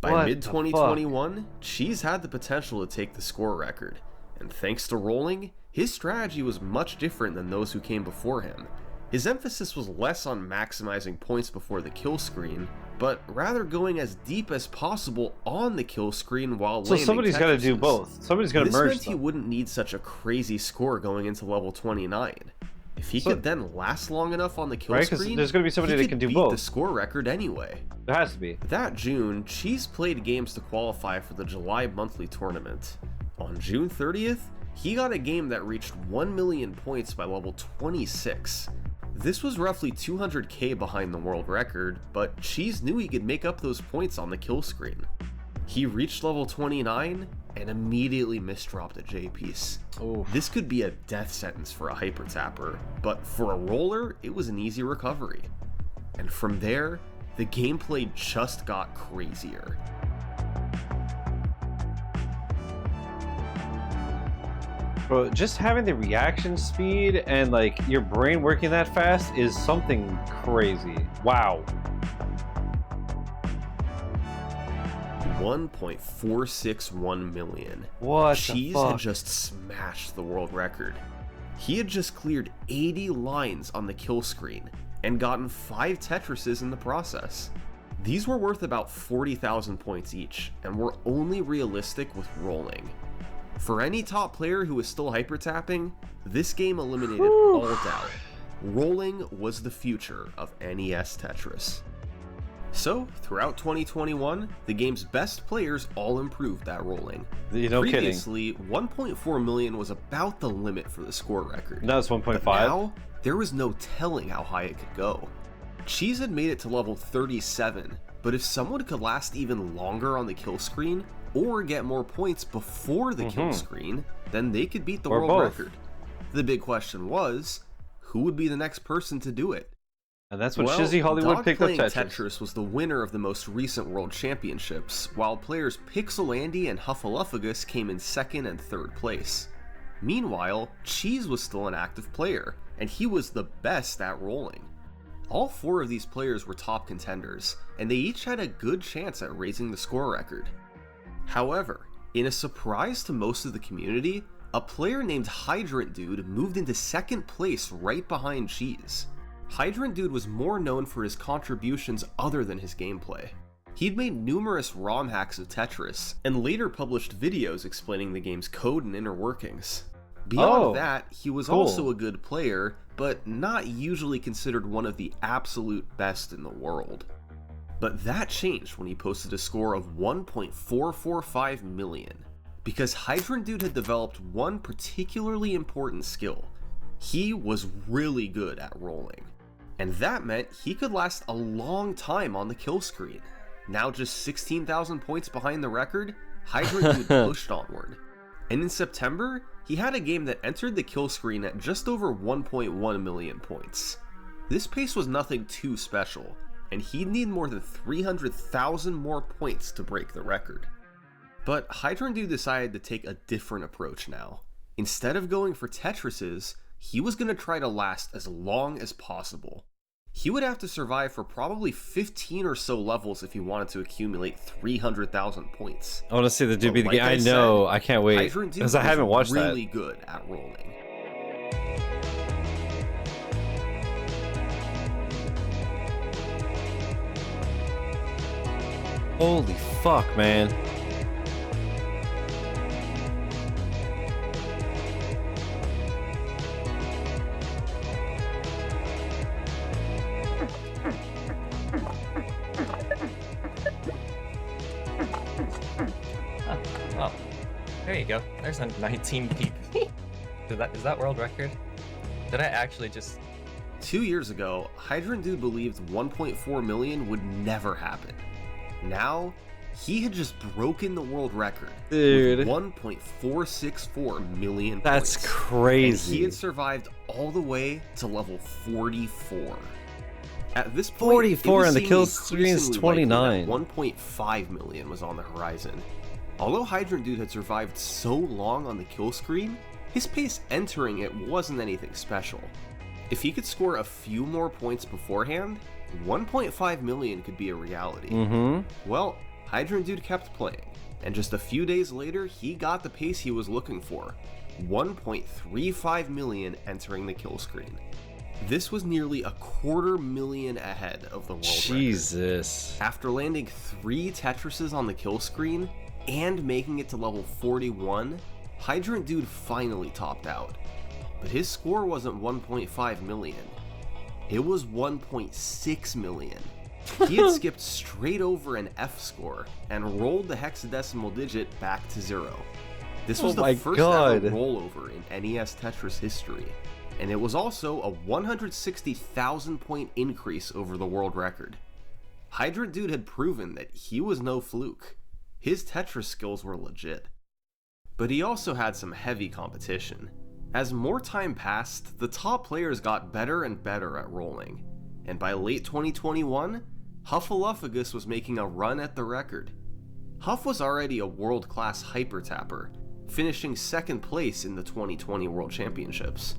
By mid-2021, Cheese had the potential to take the score record, and thanks to rolling, his strategy was much different than those who came before him. His emphasis was less on maximizing points before the kill screen, but rather going as deep as possible on the kill screen while landing somebody's got to do Tetrises. both. Somebody's got to merge This meant he them. wouldn't need such a crazy score going into level 29. If he could then last long enough on the kill Right, 'cause screen, there's gonna be somebody he that can could do beat both. the score record anyway. There has to be. That June, Cheese played games to qualify for the July monthly tournament. On June 30th, he got a game that reached 1 million points by level 26. This was roughly 200k behind the world record, but Cheese knew he could make up those points on the kill screen. He reached level 29 and immediately misdropped a J-piece. This could be a death sentence for a hyper tapper, but for a roller, it was an easy recovery. And from there, the gameplay just got crazier. Bro, just having the reaction speed and like your brain working that fast is something crazy. Wow. 1.461 million. What Cheese the fuck? had just smashed the world record. He had just cleared 80 lines on the kill screen and gotten 5 Tetrises in the process. These were worth about 40,000 points each and were only realistic with rolling. For any top player who was still hyper tapping, this game eliminated all doubt. Rolling was the future of NES Tetris. So, throughout 2021, the game's best players all improved at rolling. No Previously, 1.4 million was about the limit for the score record. Now it's 1.5. But now, there was no telling how high it could go. Cheese had made it to level 37, but if someone could last even longer on the kill screen, or get more points before the kill screen, then they could beat the Or world both. record. The big question was, who would be the next person to do it? And that's when Well, Shizzy Hollywood picked up Dog Tetris. Playing Tetris was the winner of the most recent World Championships, while players Pixelandy and Huffaluffagus came in 2nd and 3rd place. Meanwhile, Cheese was still an active player, and he was the best at rolling. All 4 of these players were top contenders, and they each had a good chance at raising the score record. However, in a surprise to most of the community, a player named Hydrant Dude moved into 2nd place right behind Cheese. Hydrant Dude was more known for his contributions other than his gameplay. He'd made numerous ROM hacks of Tetris, and later published videos explaining the game's code and inner workings. Beyond that, he was also a good player, but not usually considered one of the absolute best in the world. But that changed when he posted a score of 1.445 million, because Hydrant Dude had developed one particularly important skill. He was really good at rolling. And that meant he could last a long time on the kill screen. Now just 16,000 points behind the record, Hydrant Dude pushed onward. And in September, he had a game that entered the kill screen at just over 1.1 million points. This pace was nothing too special, and he'd need more than 300,000 more points to break the record. But Hydrant Dude decided to take a different approach now. Instead of going for Tetrises, he was going to try to last as long as possible. He would have to survive for probably 15 or so levels if he wanted to accumulate 300,000 points. I want to see the dude be the Like game. I I know, said, I can't wait. Hydrant Dude Because I haven't watched was that. really good at rolling. Holy fuck, man. Oh, there you go. There's a 19 peep. Is that world record? Did I actually just... 2 years ago, Hydrant Dude believed 1.4 million would never happen. Now, he had just broken the world record. Dude. With 1.464 million That's points. crazy. And he had survived all the way to level 44. At this point, 44 and the kill screen screen's 29. 1.5 million was on the horizon. Although Hydrant Dude had survived so long on the kill screen, his pace entering it wasn't anything special. If he could score a few more points beforehand, 1.5 million could be a reality. Well, Hydrant Dude kept playing, and just a few days later, he got the pace he was looking for, 1.35 million entering the kill screen. This was nearly 250,000 ahead of the world Jesus. record. After landing 3 Tetrises on the kill screen, and making it to level 41, Hydrant Dude finally topped out. But his score wasn't 1.5 million. It was 1.6 million. He had skipped straight over an F score and rolled the hexadecimal digit back to 0. This was the first ever rollover in NES Tetris history, and it was also a 160,000 point increase over the world record. Hydrant Dude had proven that he was no fluke. His Tetris skills were legit. But he also had some heavy competition. As more time passed, the top players got better and better at rolling, and by late 2021, Huffaluffagus was making a run at the record. Huff was already a world-class hyper-tapper, finishing 2nd place in the 2020 World Championships.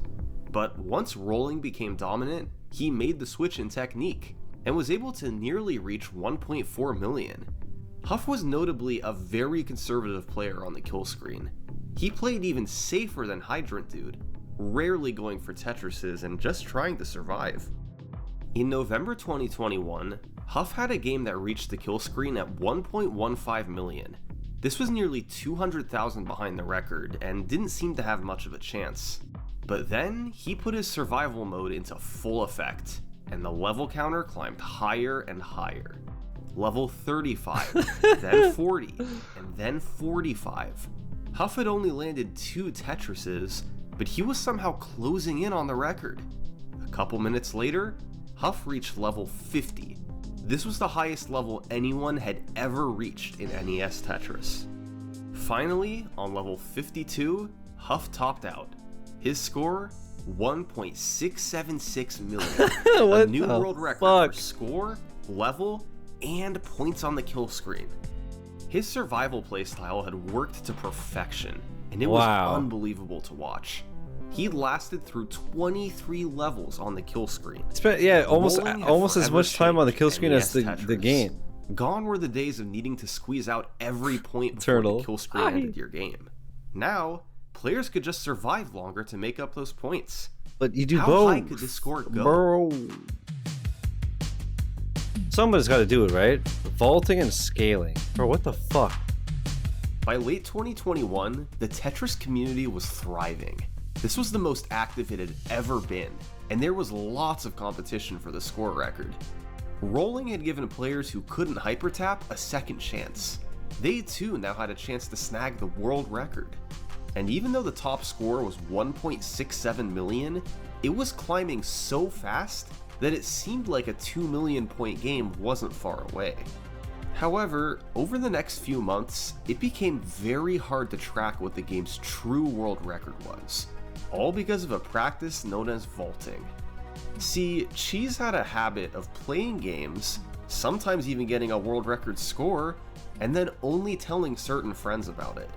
But once rolling became dominant, he made the switch in technique, and was able to nearly reach 1.4 million. Huff was notably a very conservative player on the kill screen. He played even safer than Hydrant Dude, rarely going for Tetrises and just trying to survive. In November 2021, Huff had a game that reached the kill screen at 1.15 million. This was nearly 200,000 behind the record and didn't seem to have much of a chance. But then he put his survival mode into full effect, and the level counter climbed higher and higher. level 35, then 40, and then 45. Huff had only landed 2 Tetrises, but he was somehow closing in on the record. A couple minutes later, Huff reached level 50. This was the highest level anyone had ever reached in NES Tetris. Finally, on level 52, Huff topped out. His score, 1.676 million. A new world record for score, level, and points on the kill screen. His survival playstyle had worked to perfection, and it was unbelievable to watch. He lasted through 23 levels on the kill screen. Yeah, almost as much time on the kill screen as the game. Gone were the days of needing to squeeze out every point before the kill screen ended your game. Now, players could just survive longer to make up those points. But you do both. How high could this score go? Bro. Somebody's got to do it, right? Vaulting and scaling. Bro, what the fuck? By late 2021, the Tetris community was thriving. This was the most active it had ever been, and there was lots of competition for the score record. Rolling had given players who couldn't hypertap a second chance. They too now had a chance to snag the world record. And even though the top score was 1.67 million, it was climbing so fast that it seemed like a 2 million point game wasn't far away. However, over the next few months, it became very hard to track what the game's true world record was, all because of a practice known as vaulting. See, Cheese had a habit of playing games, sometimes even getting a world record score, and then only telling certain friends about it.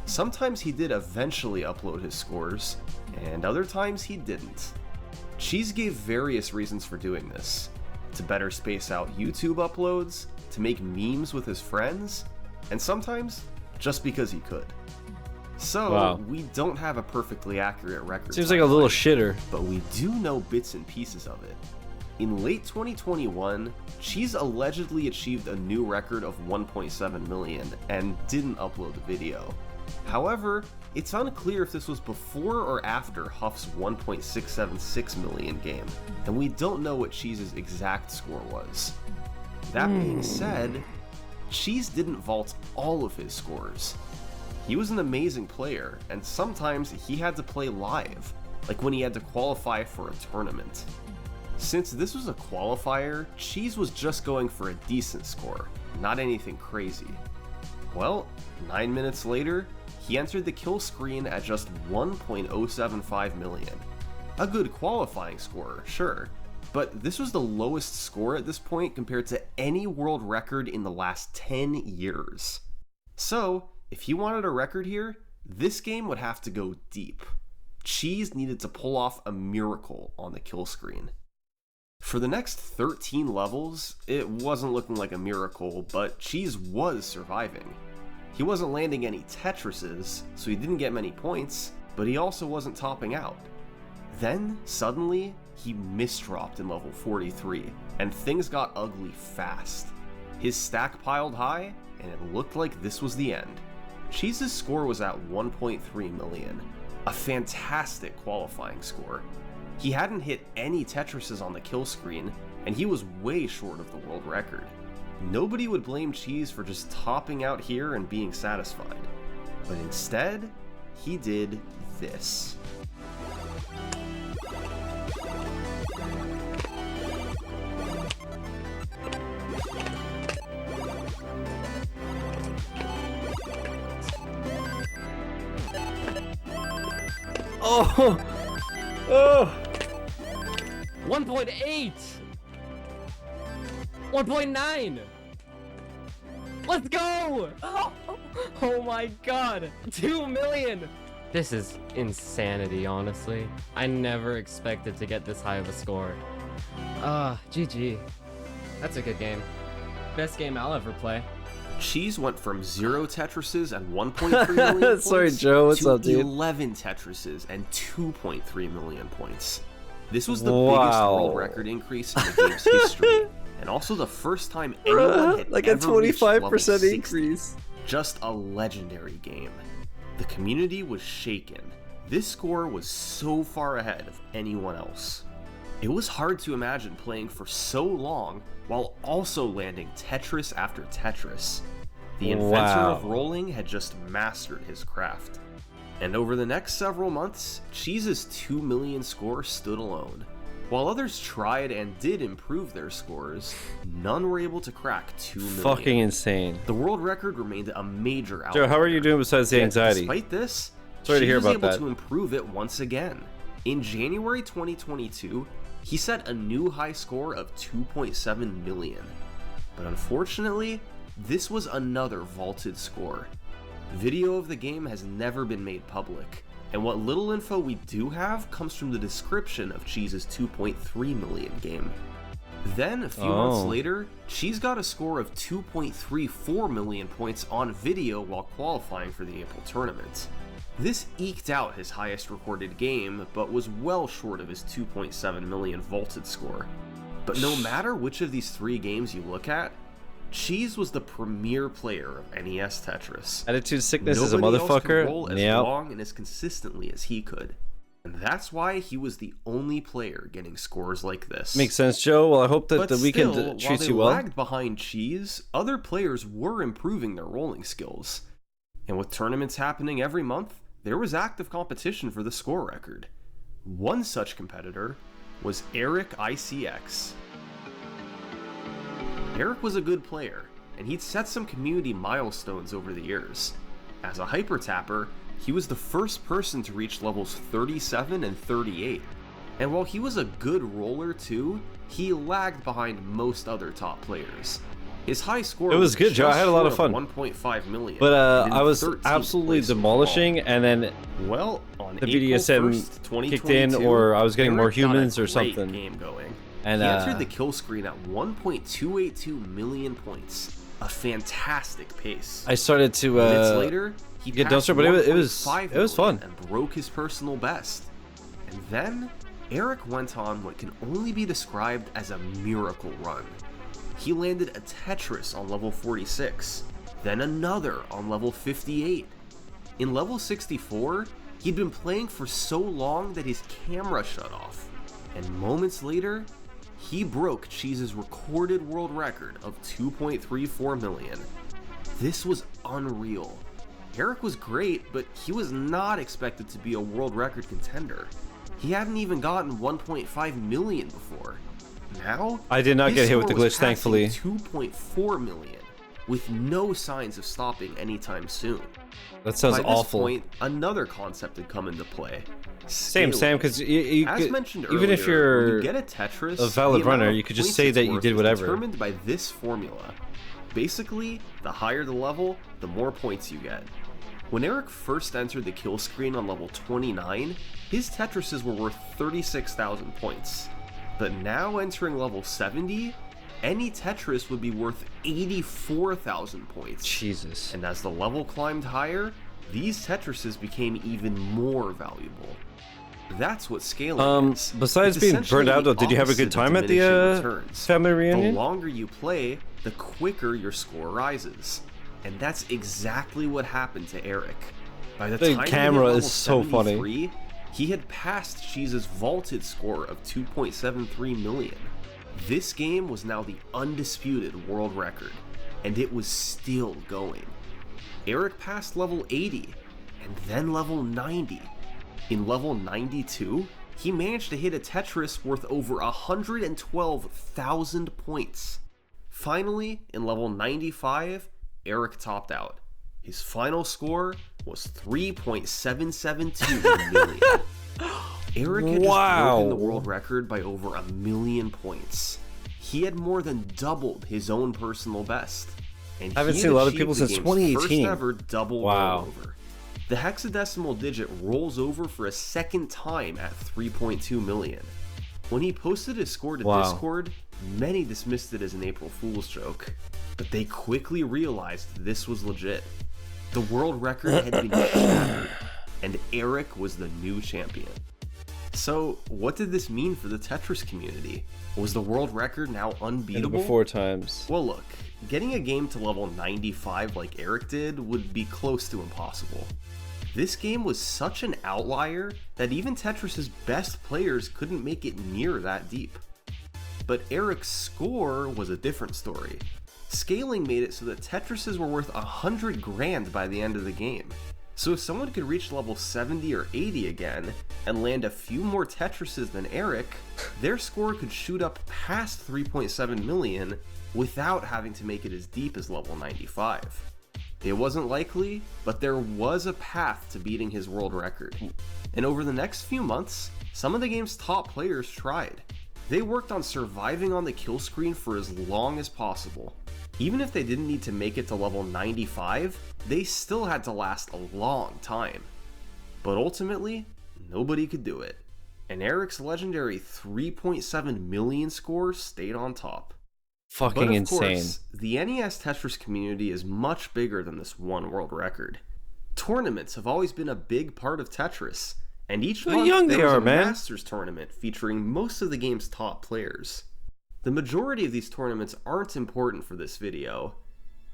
Sometimes he did eventually upload his scores, and other times he didn't. Cheese gave various reasons for doing this: to better space out YouTube uploads, to make memes with his friends, and sometimes just because he could. So, we don't have a perfectly accurate record. Seems like a little shitter. But we do know bits and pieces of it. In late 2021, Cheese allegedly achieved a new record of 1.7 million and didn't upload the video. However, it's unclear if this was before or after Huff's 1.676 million game, and we don't know what Cheese's exact score was. That being said, Cheese didn't vault all of his scores. He was an amazing player, and sometimes he had to play live, like when he had to qualify for a tournament. Since this was a qualifier, Cheese was just going for a decent score, not anything crazy. Well, 9 minutes later, he entered the kill screen at just 1.075 million. A good qualifying score, sure, but this was the lowest score at this point compared to any world record in the last 10 years. So, if he wanted a record here, this game would have to go deep. Cheese needed to pull off a miracle on the kill screen. For the next 13 levels, it wasn't looking like a miracle, but Cheese was surviving. He wasn't landing any Tetrises, so he didn't get many points, but he also wasn't topping out. Then, suddenly, he misdropped in level 43, and things got ugly fast. His stack piled high, and it looked like this was the end. Cheese's score was at 1.3 million, a fantastic qualifying score. He hadn't hit any Tetrises on the kill screen, and he was way short of the world record. Nobody would blame Cheese for just topping out here and being satisfied. But instead, he did this. Oh! Oh! 1.8! 1.9! Let's go! Oh my god! 2 million! This is insanity, honestly. I never expected to get this high of a score. GG. That's a good game. Best game I'll ever play. Cheese went from 0 Tetrises and 1.3 million points Sorry, Joe, what's to up, dude? 11 Tetrises and 2.3 million points. This was the biggest world record increase in the game's history, and also the first time anyone had like ever a reached level 25% 60. increase. Just a legendary game. The community was shaken. This score was so far ahead of anyone else. It was hard to imagine playing for so long while also landing Tetris after Tetris. The inventor of rolling had just mastered his craft. And over the next several months, Cheese's 2 million score stood alone. While others tried and did improve their scores, none were able to crack 2 million. Fucking insane. The world record remained a major outlier. Joe, how are you doing besides the anxiety? Despite this, sorry to hear about that. was able to improve it once again. In January 2022, he set a new high score of 2.7 million. But unfortunately, this was another vaulted score. Video of the game has never been made public, and what little info we do have comes from the description of Cheese's 2.3 million game. Then, a few months later, Cheese got a score of 2.34 million points on video while qualifying for the April tournament. This eked out his highest recorded game, but was well short of his 2.7 million vaulted score. But no matter which of these 3 games you look at, Cheese was the premier player of NES Tetris. Attitude sickness is a Nobody else could motherfucker. roll as long and as consistently as he could. And that's why he was the only player getting scores like this. Makes sense, Joe. Well, I hope that But the weekend still, treats you while well. they lagged behind Cheese, other players were improving their rolling skills. And with tournaments happening every month, there was active competition for the score record. One such competitor was Eric ICX. Eric was a good player, and he'd set some community milestones over the years. As a hyper tapper, he was the first person to reach levels 37 and 38. And while he was a good roller too, he lagged behind most other top players. His high score It was good, Joe. I had a lot of fun. 1.5 million. But I was absolutely demolishing, and then on the April BDSM 1st, kicked in, or I was getting more Eric got a humans or great something. Game going. And he entered the kill screen at 1.282 million points, a fantastic pace. I started to Minutes later, he get passed dumpster, but it was 1.5 fun. million and broke his personal best. And then Eric went on what can only be described as a miracle run. He landed a Tetris on level 46, then another on level 58. In level 64, he'd been playing for so long that his camera shut off. And moments later, he broke Cheese's recorded world record of 2.34 million. This was unreal. Eric was great, but he was not expected to be a world record contender. He hadn't even gotten 1.5 million before. Now, I did not his get hit with the score was glitch, thankfully. 2.4 million, with no signs of stopping anytime soon. That sounds By this awful. point, another concept had come into play. Same, Sam, because you As could, mentioned even if earlier, when you're you get a Tetris, a valid the amount runner, of you could just points say it's that you worth did is whatever. determined by this formula. Basically, the higher the level, the more points you get. When Eric first entered the kill screen on level 29, his Tetrises were worth 36,000 points. But now entering level 70, any Tetris would be worth 84,000 points. Jesus. And as the level climbed higher, these Tetrises became even more valuable. That's what scaling is. Besides It's being essentially burned out, though, the did you have a good opposite of time at the diminishing returns. family reunion? The longer you play, the quicker your score rises. And that's exactly what happened to Eric. By the The time camera he hit is so level funny. 73, he had passed Cheese's vaulted score of 2.73 million. This game was now the undisputed world record, and it was still going. Eric passed level 80, and then level 90. In level 92, he managed to hit a Tetris worth over 112,000 points. Finally, in level 95, Eric topped out. His final score was 3.772 million. Eric had just broken the world record by over 1 million points. He had more than doubled his own personal best. And I haven't he seen had a lot of achieved people the since game's 2018. First ever double rollover. The hexadecimal digit rolls over for a second time at 3.2 million. When he posted his score to Discord, many dismissed it as an April Fool's joke, but they quickly realized this was legit. The world record had been shattered, and Eric was the new champion. So, what did this mean for the Tetris community? Was the world record now unbeatable? Before times. Well, look, getting a game to level 95 like Eric did would be close to impossible. This game was such an outlier that even Tetris's best players couldn't make it near that deep. But Eric's score was a different story. Scaling made it so that Tetrises were worth 100 grand by the end of the game. So if someone could reach level 70 or 80 again, and land a few more Tetrises than Eric, their score could shoot up past 3.7 million without having to make it as deep as level 95. It wasn't likely, but there was a path to beating his world record. And over the next few months, some of the game's top players tried. They worked on surviving on the kill screen for as long as possible. Even if they didn't need to make it to level 95, they still had to last a long time. But ultimately, nobody could do it. And Eric's legendary 3.7 million score stayed on top. Fucking insane. Course, the NES Tetris community is much bigger than this one world record. Tournaments have always been a big part of Tetris, and each month there was a Masters tournament featuring most of the game's top players. The majority of these tournaments aren't important for this video,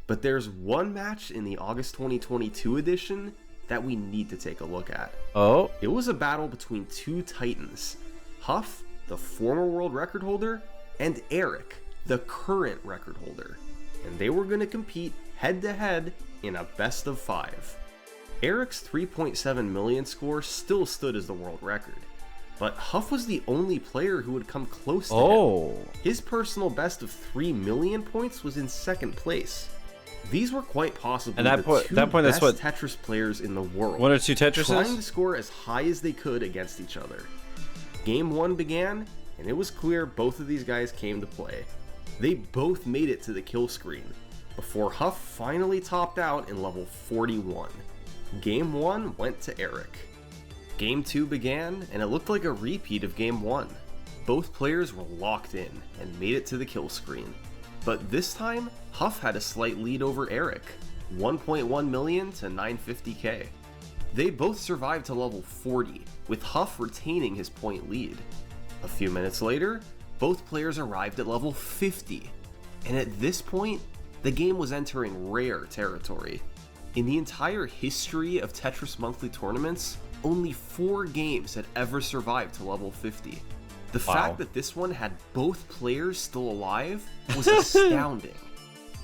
but there's one match in the August 2022 edition that we need to take a look at. Oh? It was a battle between two titans, Huff, the former world record holder, and Eric, the current record holder, and they were going to compete head-to-head in a best of 5. Eric's 3.7 million score still stood as the world record, but Huff was the only player who would come close to him. His personal best of 3 million points was in second place. These were quite possibly the two best Tetris players in the world, 1 or 2 Tetrises? trying to score as high as they could against each other. Game 1 began, and it was clear both of these guys came to play. They both made it to the kill screen, before Huff finally topped out in level 41. Game 1 went to Eric. Game 2 began, and it looked like a repeat of Game 1. Both players were locked in, and made it to the kill screen. But this time, Huff had a slight lead over Eric, 1.1 million to 950k. They both survived to level 40, with Huff retaining his point lead. A few minutes later, both players arrived at level 50, and at this point, the game was entering rare territory. In the entire history of Tetris monthly tournaments, only 4 games had ever survived to level 50. The fact that this one had both players still alive was astounding.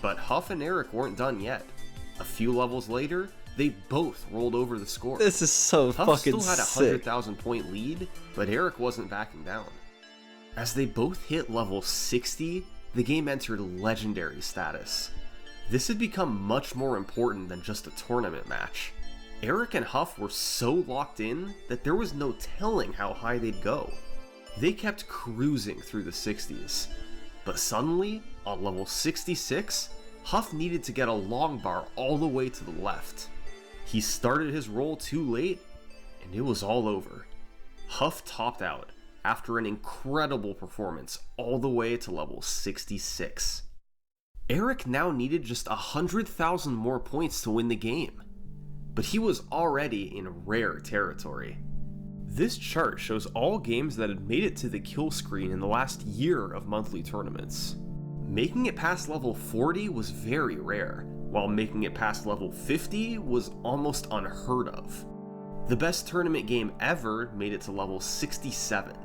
But Huff and Eric weren't done yet. A few levels later, they both rolled over the score. This is so Huff fucking still had a sick. 100,000 point lead, but Eric wasn't backing down. As they both hit level 60, the game entered legendary status. This had become much more important than just a tournament match. Eric and Huff were so locked in that there was no telling how high they'd go. They kept cruising through the 60s, but suddenly, on level 66, Huff needed to get a long bar all the way to the left. He started his roll too late, and it was all over. Huff topped out after an incredible performance all the way to level 66. Eric now needed just 100,000 more points to win the game, but he was already in rare territory. This chart shows all games that had made it to the kill screen in the last year of monthly tournaments. Making it past level 40 was very rare, while making it past level 50 was almost unheard of. The best tournament game ever made it to level 67.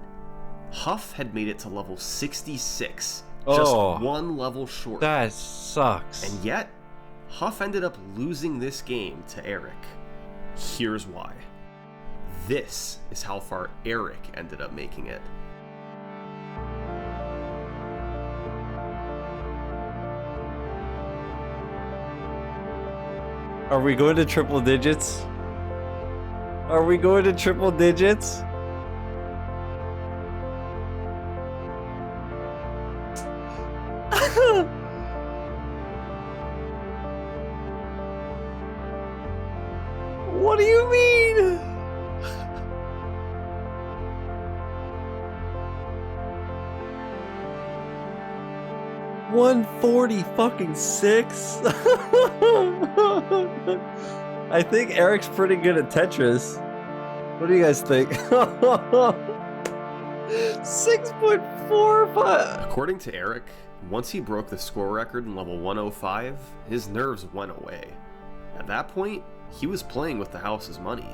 Huff had made it to level 66, just one level short. That sucks. And yet, Huff ended up losing this game to Eric. Here's why. This is how far Eric ended up making it. Are we going to triple digits? Are we going to triple digits? What do you mean? $140.6. I think Eric's pretty good at Tetris. What do you guys think? 6.45. According to Eric, once he broke the score record in level 105, his nerves went away. At that point, he was playing with the house's money.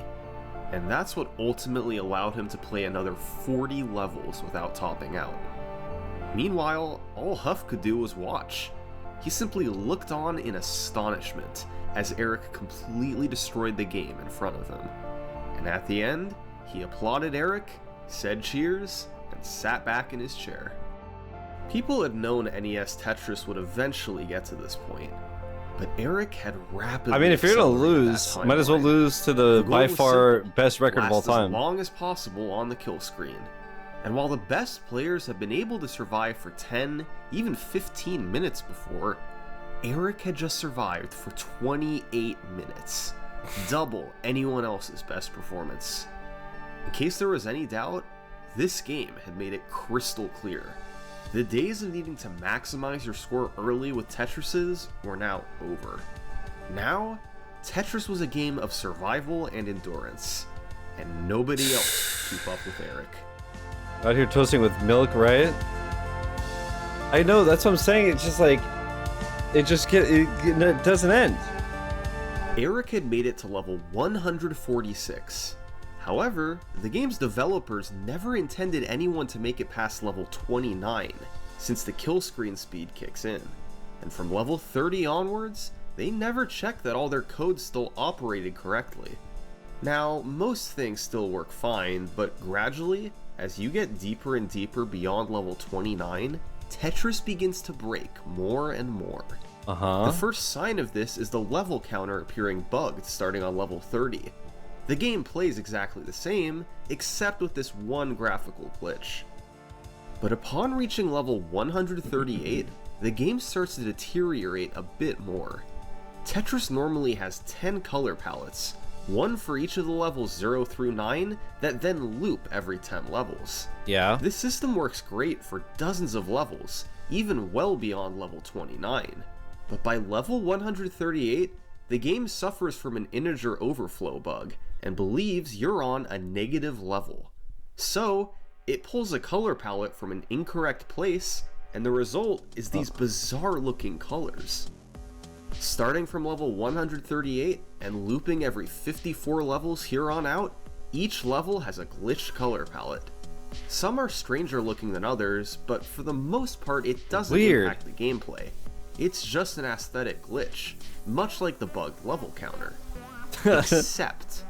And that's what ultimately allowed him to play another 40 levels without topping out. Meanwhile, all Huff could do was watch. He simply looked on in astonishment as Eric completely destroyed the game in front of him. And at the end, he applauded Eric, said cheers, and sat back in his chair. People had known NES Tetris would eventually get to this point, but Eric had rapidly... I mean, if you're gonna lose, might as well lose to the by far best record of all time. As long as possible on the kill screen. And while the best players have been able to survive for 10, even 15 minutes before, Eric had just survived for 28 minutes. Double anyone else's best performance. In case there was any doubt, this game had made it crystal clear. The days of needing to maximize your score early with Tetrises were now over. Now, Tetris was a game of survival and endurance, and nobody else could keep up with Eric. Out here toasting with milk, right? I know, that's what I'm saying. It's just like, it doesn't end. Eric had made it to level 146. However, the game's developers never intended anyone to make it past level 29, since the kill screen speed kicks in. And from level 30 onwards, they never checked that all their code still operated correctly. Now, most things still work fine, but gradually, as you get deeper and deeper beyond level 29, Tetris begins to break more and more. The first sign of this is the level counter appearing bugged starting on level 30. The game plays exactly the same, except with this one graphical glitch. But upon reaching level 138, the game starts to deteriorate a bit more. Tetris normally has 10 color palettes, one for each of the levels 0 through 9, that then loop every 10 levels. Yeah. This system works great for dozens of levels, even well beyond level 29. But by level 138, the game suffers from an integer overflow bug, and believes you're on a negative level. So, it pulls a color palette from an incorrect place, and the result is these bizarre looking colors. Starting from level 138 and looping every 54 levels here on out, each level has a glitched color palette. Some are stranger looking than others, but for the most part it doesn't impact the gameplay. It's just an aesthetic glitch, much like the bugged level counter. Except,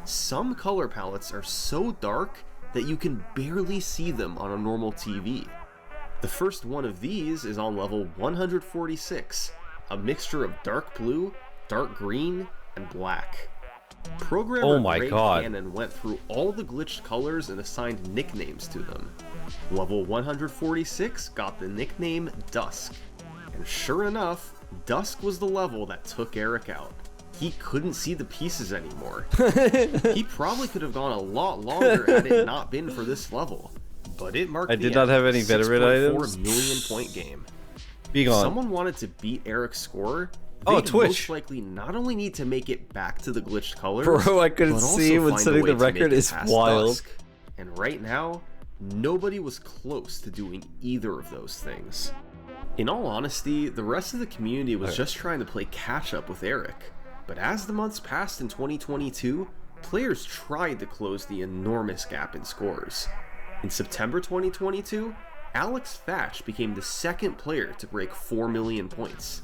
some color palettes are so dark that you can barely see them on a normal TV. The first one of these is on level 146, a mixture of dark blue, dark green, and black. Programmer Greg Cannon went through all the glitched colors and assigned nicknames to them. Level 146 got the nickname Dusk, and sure enough, Dusk was the level that took Eric out. He couldn't see the pieces anymore. He probably could have gone a lot longer had it not been for this level, but it marked the not have any veteran items. 6.4 million point game. Be gone. If someone wanted to beat Eric's score, they'd most likely not only need to make it back to the glitched colors, Bro, I couldn't see when setting the record is wild. Dusk. And right now, nobody was close to doing either of those things. In all honesty, the rest of the community was just trying to play catch up with Eric. But as the months passed in 2022, players tried to close the enormous gap in scores. In September 2022, Alex Thatch became the second player to break 4 million points.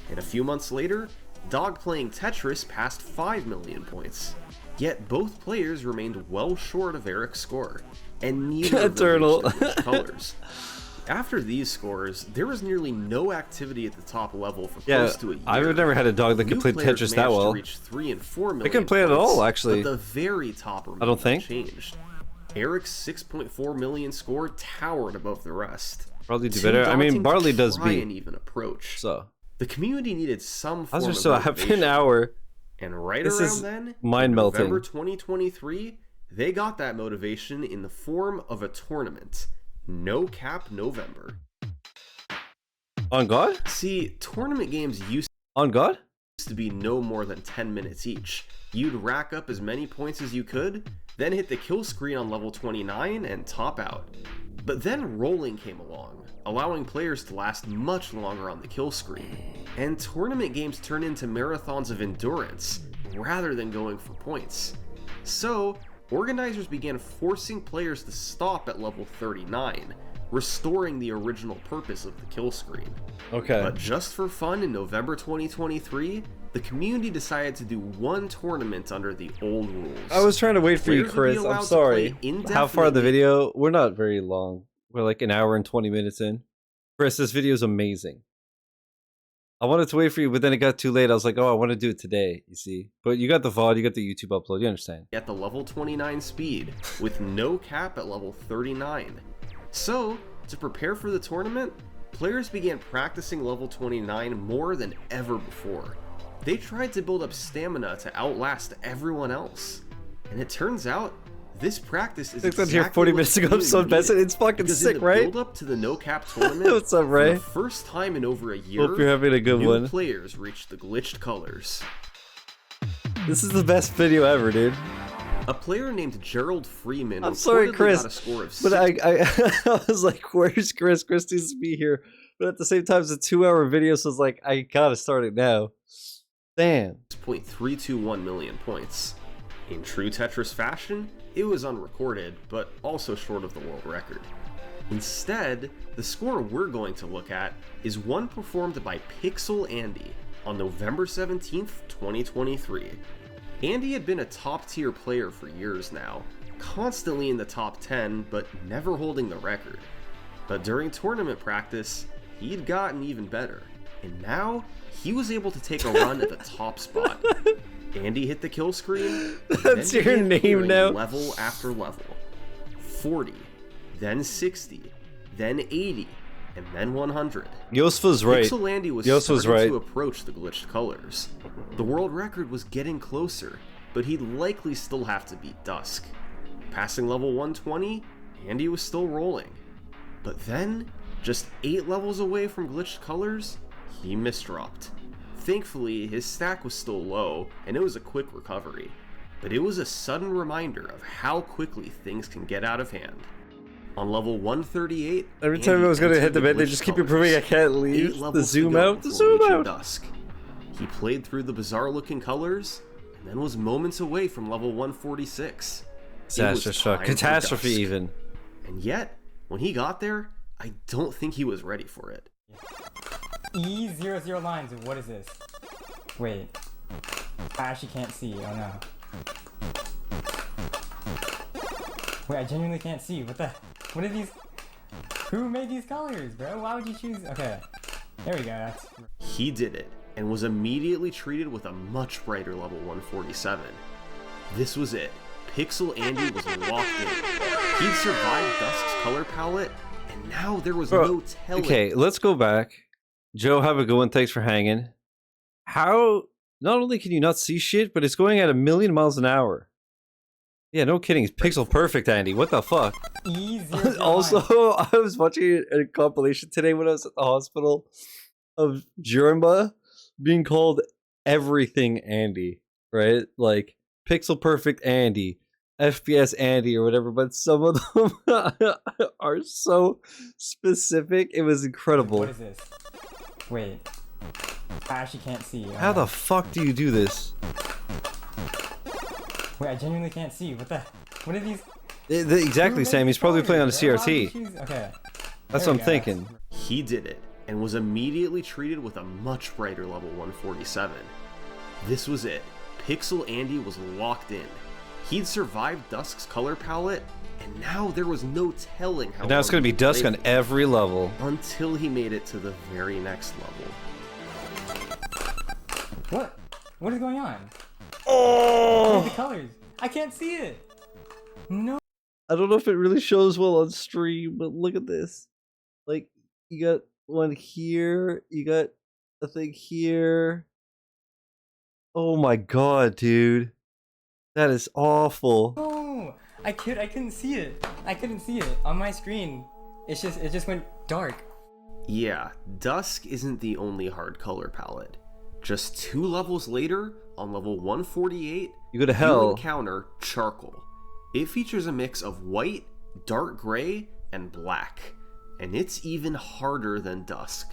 And a few months later, Dog Playing Tetris passed 5 million points. Yet both players remained well short of Eric's score, and neither of them reached the colors. After these scores, there was nearly no activity at the top level for close to a year. I've never had a dog that could play Tetris that well. Reach 3 and 4 million it can play it at all, actually. But the very top I don't think changed. Eric's 6.4 million score towered above the rest. Probably do better. I mean, Barley does beat. An even approach. So the community needed some form of still half an hour. And right around then, mind melting. November 2023, they got that motivation in the form of a tournament. No Cap November. On God? See, tournament games used to be no more than 10 minutes each. You'd rack up as many points as you could, then hit the kill screen on level 29 and top out. But then rolling came along, allowing players to last much longer on the kill screen. And tournament games turn into marathons of endurance, rather than going for points. So, organizers began forcing players to stop at level 39, restoring the original purpose of the kill screen. Okay. But just for fun, in November 2023, the community decided to do one tournament under the old rules. I was trying to wait for you, Players would be Chris. allowed I'm to sorry. play How far the indefinitely. video? We're not very long. We're like an hour and 20 minutes in. Chris, this video is amazing. I wanted to wait for you, but then it got too late. I was like, oh, I want to do it today, you see. But you got the VOD, you got the YouTube upload, you understand. At the level 29 speed, with no cap at level 39. So, to prepare for the tournament, players began practicing level 29 more than ever before. They tried to build up stamina to outlast everyone else. And it turns out, this practice is exactly here 40 minutes ago, so Benson, it's fucking sick, right? Build up to the no cap tournament. What's up, Ray? For the first time in over a year, Hope you're having a good new one. players reached the glitched colors. This is the best video ever, dude. A player named Gerald Freeman. I'm sorry, reportedly Chris, got a score of but I was like, where's Chris? Chris needs to be here. But at the same time, it's a 2-hour video, so it's like, I gotta start it now. Damn. 6.321 million points. In true Tetris fashion, it was unrecorded, but also short of the world record. Instead, the score we're going to look at is one performed by Pixel Andy on November 17th, 2023. Andy had been a top-tier player for years now, constantly in the top 10, but never holding the record. But during tournament practice, he'd gotten even better, and now he was able to take a run at the top spot. Andy hit the kill screen. That's then your began name clearing now? Level after level. 40, then 60, then 80, and then 100. Yost was right. Pixel Andy was starting to approach the glitched colors. The world record was getting closer, but he'd likely still have to beat Dusk. Passing level 120, Andy was still rolling. But then, just 8 levels away from glitched colors, he misdropped. Thankfully, his stack was still low, and it was a quick recovery. But it was a sudden reminder of how quickly things can get out of hand. On level 138, every time I was gonna hit the bed, they just keep improving. I can't leave. The zoom out, the zoom out. Dusk. He played through the bizarre-looking colors, and then was moments away from level 146. Disaster struck. Catastrophe even. And yet, when he got there, I don't think he was ready for it. E00 lines, what is this? Wait. I actually can't see, oh no. Wait, I genuinely can't see, what are these? Who made these colors, bro? Why would you choose? Okay, there we go, He did it, and was immediately treated with a much brighter level 147. This was it. Pixel Andy was locked in. He'd survived Dusk's color palette, and now there was no telling. Okay, let's go back. Joe, have a good one. Thanks for hanging. How? Not only can you not see shit, but it's going at 1,000,000 miles an hour. Yeah, no kidding. It's pixel perfect, Andy. What the fuck? Also, I was watching a compilation today when I was at the hospital of Jerma being called everything Andy, right? Like pixel perfect Andy, FPS Andy, or whatever. But some of them are so specific. It was incredible. What is this? Wait. I actually can't see. How the fuck do you do this? Wait, I genuinely can't see. What are these? Exactly, Sam. He's probably playing on a CRT. Okay. That's what I'm thinking. He did it, and was immediately treated with a much brighter level 147. This was it. Pixel Andy was locked in. He'd survived Dusk's color palette, and now there was no telling how. And now it's going to be Dusk on every level. Until he made it to the very next level. What? What is going on? Oh! The colors. I can't see it. No. I don't know if it really shows well on stream, but look at this. Like, you got one here, you got a thing here. Oh my god, dude. That is awful. No, I couldn't see it. I couldn't see it on my screen. It just went dark. Yeah, Dusk isn't the only hard color palette. Just 2 levels later, on level 148, you go to hell. You encounter Charcoal. It features a mix of white, dark gray, and black, and it's even harder than Dusk.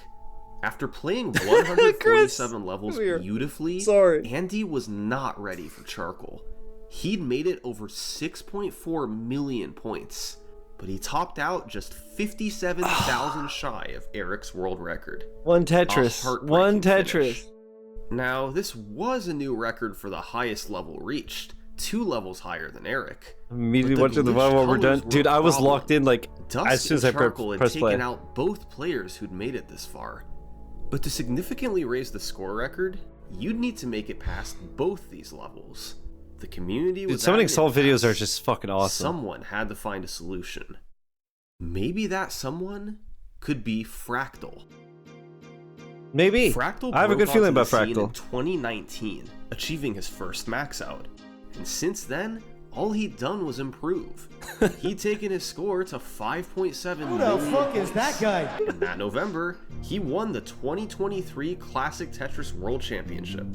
After playing 147 levels beautifully, Andy was not ready for charcoal. He'd made it over 6.4 million points, but he topped out just 57,000 shy of Eric's world record. One Tetris. One Tetris. Finish. Now, this was a new record for the highest level reached, 2 levels higher than Eric. Immediately watching the video while we're done. Dude, I was locked in like as soon as I pressed play. Had taken out both players who'd made it this far. But to significantly raise the score record, you'd need to make it past both these levels. The community was summoning salt videos are just fucking awesome. Someone had to find a solution. Maybe that someone could be Fractal. Maybe. Fractal I have a good feeling about Fractal Fractal. In 2019, achieving his first max out. And since then, all he'd done was improve. He'd taken his score to 5.7 million. Who the fuck is that guy? And that November, he won the 2023 Classic Tetris World Championship.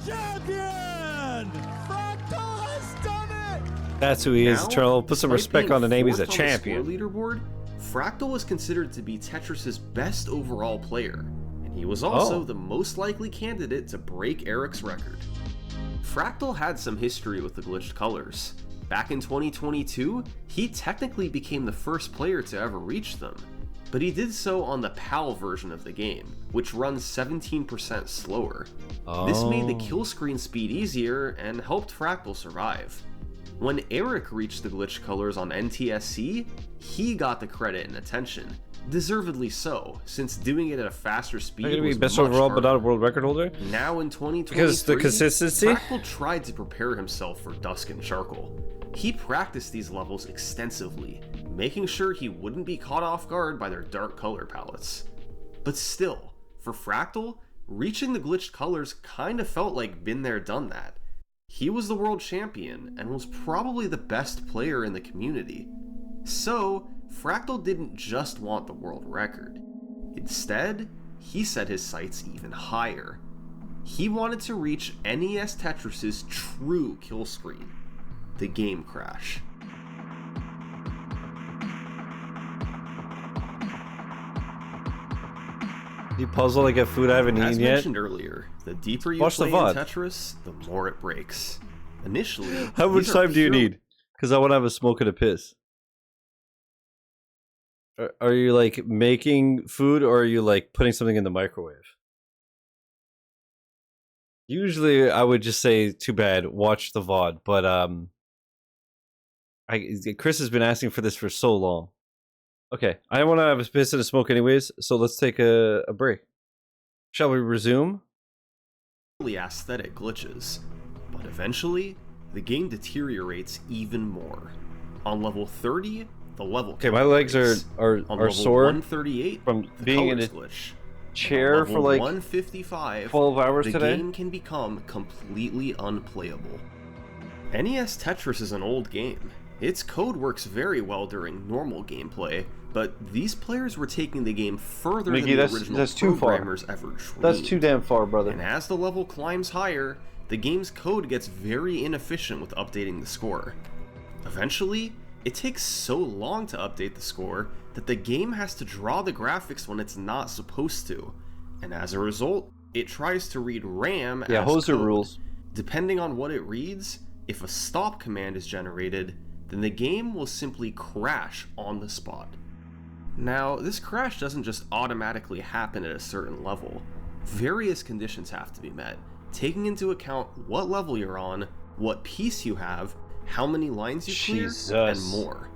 Champion! Fractal has done it! That's who he is, Eternal. Put some respect on the name. He's a champion. On the score leaderboard, Fractal was considered to be Tetris's best overall player, and he was also the most likely candidate to break Eric's record. Fractal had some history with the glitched colors. Back in 2022, he technically became the first player to ever reach them, but he did so on the PAL version of the game, which runs 17% slower. This made the kill screen speed easier and helped Fractal survive. When Eric reached the glitched colors on NTSC, he got the credit and attention. Deservedly so, since doing it at a faster speed was be best much overall, harder. but not a world record holder. Now in 2023, because the consistency. Fractal tried to prepare himself for Dusk and Charcoal. He practiced these levels extensively, making sure he wouldn't be caught off guard by their dark color palettes. But still, for Fractal, reaching the glitched colors kinda felt like been there, done that. He was the world champion and was probably the best player in the community. So, Fractal didn't just want the world record. Instead, he set his sights even higher. He wanted to reach NES Tetris's true kill screen, the game crash. You puzzle to get food I haven't eaten yet. As mentioned earlier, the deeper you play in Tetris, the more it breaks. Initially, how much time do you need? Because I want to have a smoke and a piss. Are you like making food, or are you like putting something in the microwave? Usually I would just say too bad, watch the VOD, but Chris has been asking for this for so long. Okay, I want to have a piss and a smoke anyways, so let's take a break. Shall we resume? Aesthetic glitches, but eventually the game deteriorates even more. On level 30, the level my legs are sore 138 from being in a glitch. chair for like 155 12 hours the today. The game can become completely unplayable. NES Tetris is an old game. Its code works very well during normal gameplay, but these players were taking the game further than the original programmers ever dreamed. That's too damn far, brother. And as the level climbs higher, the game's code gets very inefficient with updating the score. Eventually, it takes so long to update the score that the game has to draw the graphics when it's not supposed to, and as a result, it tries to read RAM as Hoser code. rules. Depending on what it reads, if a stop command is generated, then the game will simply crash on the spot. Now, this crash doesn't just automatically happen at a certain level. Various conditions have to be met, taking into account what level you're on, what piece you have, how many lines you clear, and more.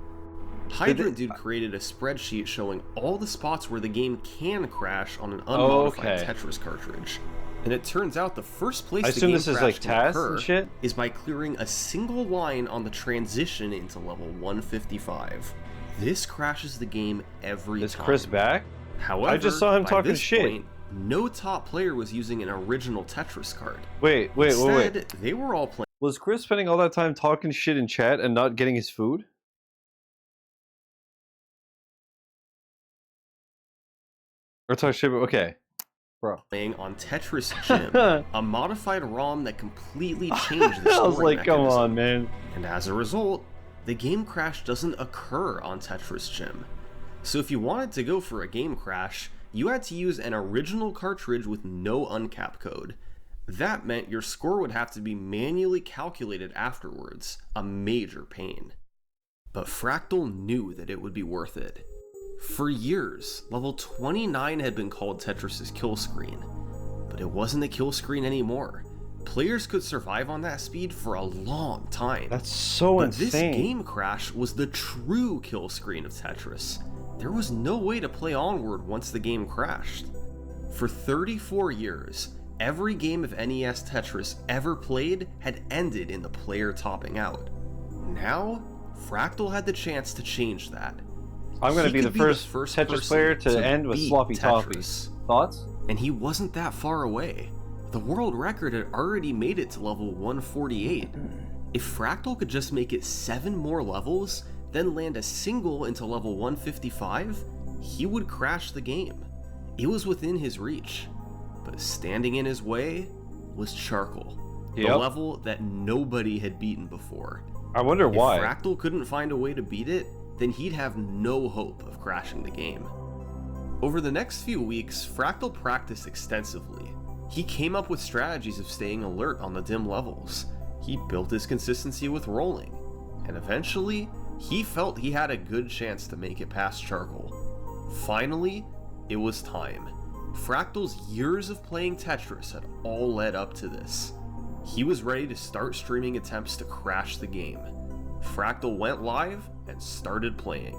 Hydrant Dude created a spreadsheet showing all the spots where the game can crash on an unmodified Tetris cartridge. And it turns out the first place the game crash can occur is by clearing a single line on the transition into level 155. This crashes the game every time. Is Chris back? However, I just saw him talking shit. Point, no top player was using an original Tetris card. Wait. Instead, they were all playing. Was Chris spending all that time talking shit in chat and not getting his food? Or talk shit? Okay. Bro. Playing on Tetris Gym, a modified ROM that completely changed the scoring I was like, mechanism. come on, man. And as a result, the game crash doesn't occur on Tetris Gym. So if you wanted to go for a game crash, you had to use an original cartridge with no uncap code. That meant your score would have to be manually calculated afterwards, a major pain. But Fractal knew that it would be worth it. For years, level 29 had been called Tetris's kill screen, but it wasn't a kill screen anymore. Players could survive on that speed for a long time. That's so insane. This game crash was the true kill screen of Tetris. There was no way to play onward once the game crashed. For 34 years, every game of NES Tetris ever played had ended in the player topping out. Now, Fractal had the chance to change that. I'm going to be the first Tetris player to end with sloppy Tetris. toppy. Thoughts? And he wasn't that far away. The world record had already made it to level 148. If Fractal could just make it 7 more levels, then land a single into level 155, he would crash the game. It was within his reach. But standing in his way was Charcoal, the level that nobody had beaten before. I wonder why. If Fractal couldn't find a way to beat it, then he'd have no hope of crashing the game. Over the next few weeks, Fractal practiced extensively. He came up with strategies of staying alert on the dim levels. He built his consistency with rolling, and eventually, he felt he had a good chance to make it past Charcoal. Finally, it was time. Fractal's years of playing Tetris had all led up to this. He was ready to start streaming attempts to crash the game. Fractal went live and started playing.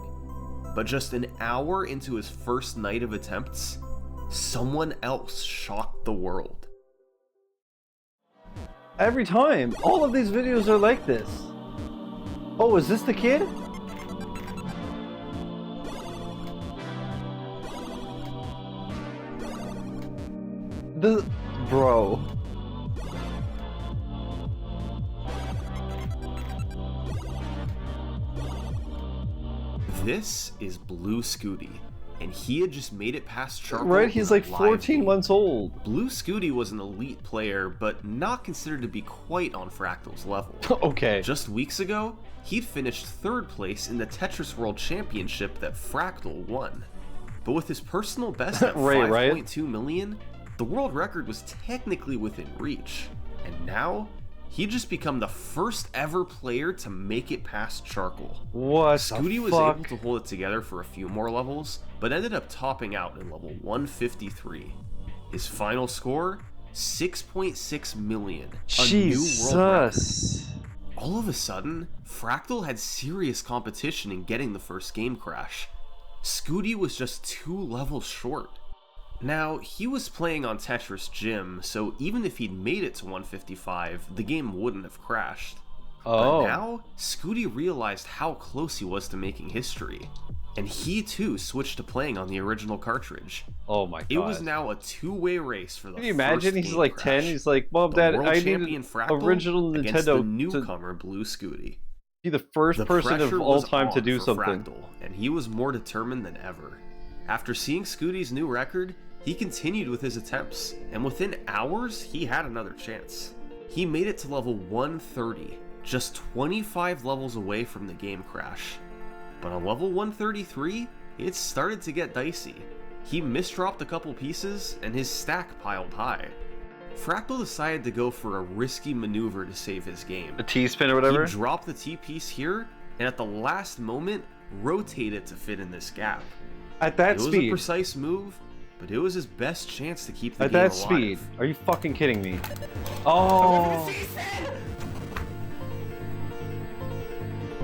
But just an hour into his first night of attempts, someone else shocked the world. Every time, all of these videos are like this. Oh, is this the kid? Bro. This is Blue Scooty, and he had just made it past Charcoal. Right, he's like 14 months old. Blue Scooty was an elite player, but not considered to be quite on Fractal's level. Okay. Just weeks ago, he'd finished 3rd place in the Tetris World Championship that Fractal won. But with his personal best at 5.2 million, the world record was technically within reach. And now, he'd just become the first ever player to make it past Charcoal. What Scooty was able to hold it together for a few more levels, but ended up topping out in level 153. His final score, 6.6 million. A new world record. All of a sudden, Fractal had serious competition in getting the first game crash. Scooty was just 2 levels short. Now, he was playing on Tetris Gym, so even if he'd made it to 155, the game wouldn't have crashed. But now, Scooty realized how close he was to making history. And he too switched to playing on the original cartridge. Oh my god. It was now a 2-way race for the Can you imagine? He's like crash. 10, he's like, Mom, Dad, I need an original against Nintendo the newcomer Blue Scooty. Be the first person of all time to do something. Fractal, and he was more determined than ever. After seeing Scooty's new record, he continued with his attempts, and within hours, he had another chance. He made it to level 130, just 25 levels away from the game crash. But on level 133, it started to get dicey. He misdropped a couple pieces, and his stack piled high. Fractal decided to go for a risky maneuver to save his game. A T-spin or whatever? He dropped the T-piece here, and at the last moment, rotated to fit in this gap. At that speed? It was a precise move, but it was his best chance to keep the At game that alive. speed? Are you fucking kidding me? Oh!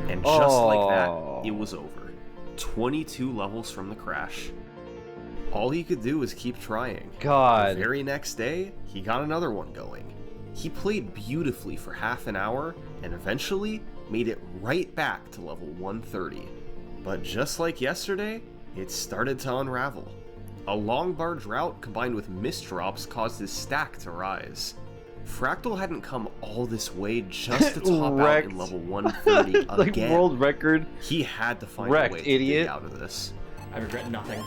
And just like that, it was over. 22 levels from the crash. All he could do was keep trying. God. The very next day, he got another one going. He played beautifully for half an hour, and eventually made it right back to level 130. But just like yesterday, it started to unravel. A long bar drought combined with misdrops caused his stack to rise. Fractal hadn't come all this way just to top out in level 130 like again. World record. He had to find a way to idiot. get out of this. I regret nothing.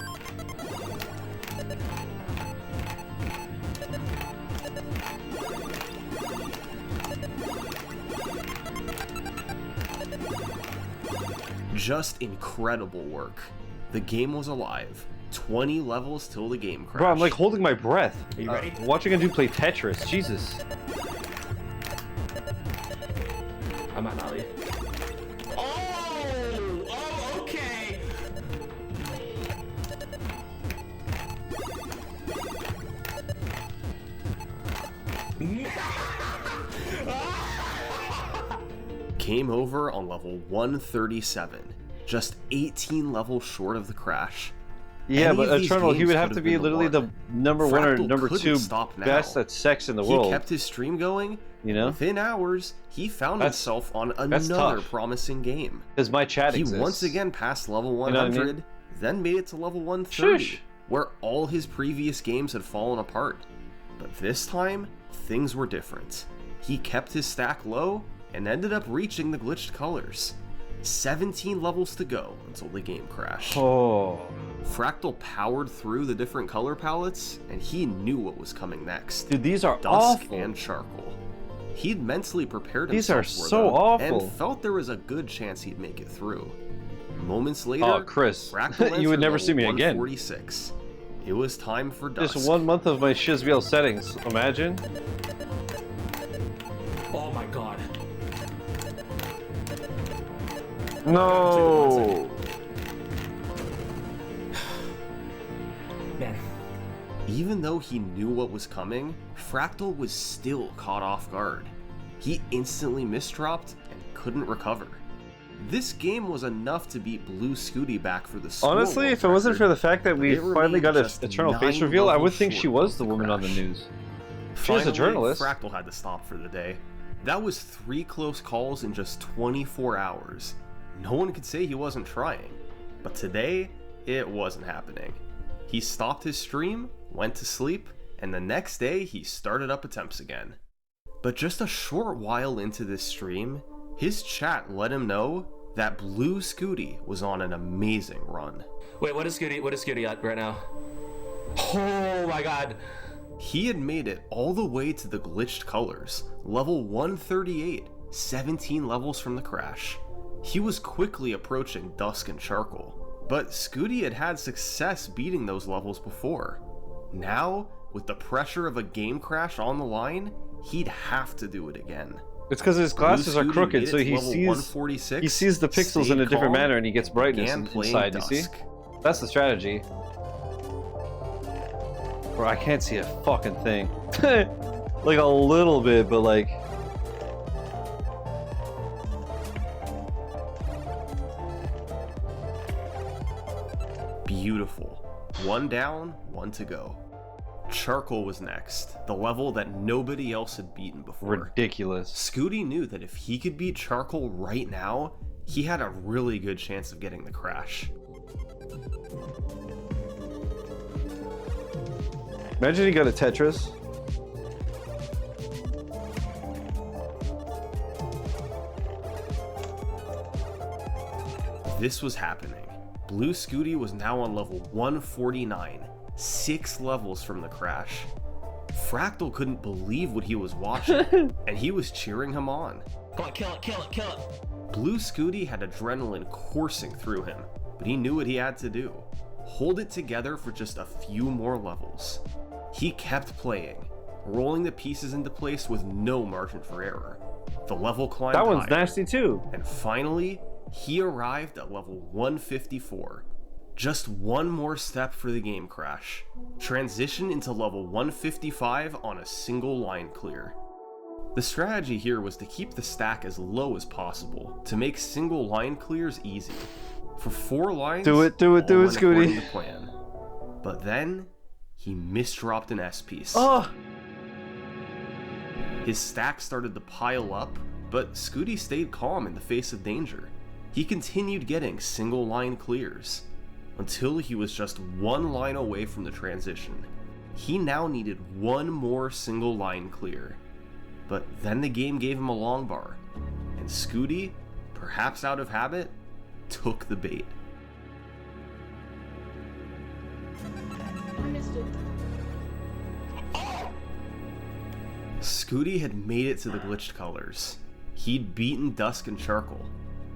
Just incredible work. The game was alive. 20 levels till the game crashed. Bro, I'm like holding my breath. Are you ready? Watching a dude play Tetris. Jesus. I might not leave. Oh, okay. Came over on level 137, just 18 levels short of the crash. Yeah, Any but of these Eternal, he games would have could to have be been the literally the one. number one or Fractal number couldn't two stop now. best at sex in the He world. kept his stream going. You know? Within hours, he found That's- himself on that's another tough. promising game. Because my chat He exists. once again passed level You know what I 100, mean? then made it to level 130, Shush. where all his previous games had fallen apart. But this time, things were different. He kept his stack low and ended up reaching the glitched colors. 17 levels to go until the game crashed. Oh. Fractal powered through the different color palettes, and he knew what was coming next. Dude, these are Dusk awful. and charcoal. He'd mentally prepared These himself are for so them, awful. and felt there was a good chance he'd make it through. Moments later, Oh, Chris, Fractal you would entered never level see me again. 146. It was time for Dusk. Just 1 month of my Shizzy settings. Imagine. Oh my god. No. Man. Even though he knew what was coming, Fractal was still caught off guard. He instantly misdropped and couldn't recover. This game was enough to beat Blue Scooty back for the score Honestly, world if it wasn't for record, the fact that but we it finally remained got an just Eternal face 9 reveal, I would levels think she short was of the woman on the crash. news. She was a Finally, journalist. Fractal had to stop for the day. That was 3 close calls in just 24 hours. No one could say he wasn't trying. But today, it wasn't happening. He stopped his stream, went to sleep, and the next day he started up attempts again. But just a short while into this stream, his chat let him know that Blue Scooty was on an amazing run. Wait, what is Scooty at right now? Oh my god. He had made it all the way to the glitched colors, level 138, 17 levels from the crash. He was quickly approaching Dusk and Charcoal, but Scooty had had success beating those levels before. Now, with the pressure of a game crash on the line, he'd have to do it again. It's because his glasses are crooked, so he sees the pixels in a different manner and he gets brightness inside, you see? That's the strategy. Bro, I can't see a fucking thing. Like a little bit, but like... Beautiful. 1 down, 1 to go. Charcoal was next, the level that nobody else had beaten before. Ridiculous. Scooty knew that if he could beat Charcoal right now, he had a really good chance of getting the crash. Imagine he got a Tetris. This was happening. Blue Scooty was now on level 149, 6 levels from the crash. Fractal couldn't believe what he was watching, and he was cheering him on. Come on, kill it, kill it, kill it. Blue Scooty had adrenaline coursing through him, but he knew what he had to do. Hold it together for just a few more levels. He kept playing, rolling the pieces into place with no margin for error. The level climbed That one's higher, nasty too. and finally, he arrived at level 154. Just one more step for the game crash. Transition into level 155 on a single line clear. The strategy here was to keep the stack as low as possible to make single line clears easy. For 4 lines, Do it, all Scooty. went according to plan. But then, he misdropped an S piece. Oh! His stack started to pile up, but Scooty stayed calm in the face of danger. He continued getting single line clears, until he was just 1 line away from the transition. He now needed 1 more single line clear. But then the game gave him a long bar, and Scooty, perhaps out of habit, took the bait. Scooty had made it to the glitched colors. He'd beaten Dusk and Charcoal.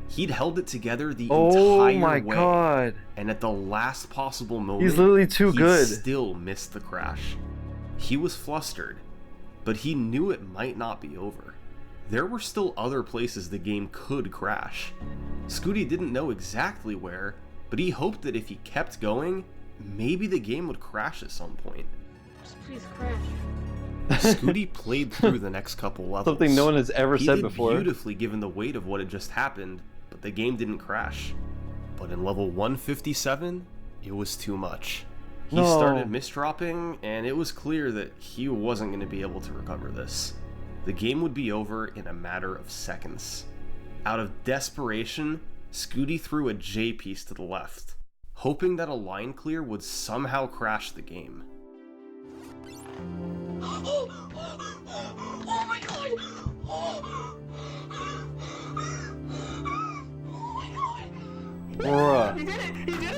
He'd held it together the Oh entire my way, god. and at the last possible moment, He's literally too he good. still missed the crash. He was flustered, but he knew it might not be over. There were still other places the game could crash. Scooty didn't know exactly where, but he hoped that if he kept going, maybe the game would crash at some point. Just please crash. Scooty played through the next couple levels. Something no one has ever said before. He did beautifully given the weight of what had just happened, but the game didn't crash. But in level 157, it was too much. He started misdropping, and it was clear that he wasn't going to be able to recover this. The game would be over in a matter of seconds. Out of desperation, Scooty threw a J piece to the left, hoping that a line clear would somehow crash the game. Oh my god! Oh my god! Bruh. He did it! He did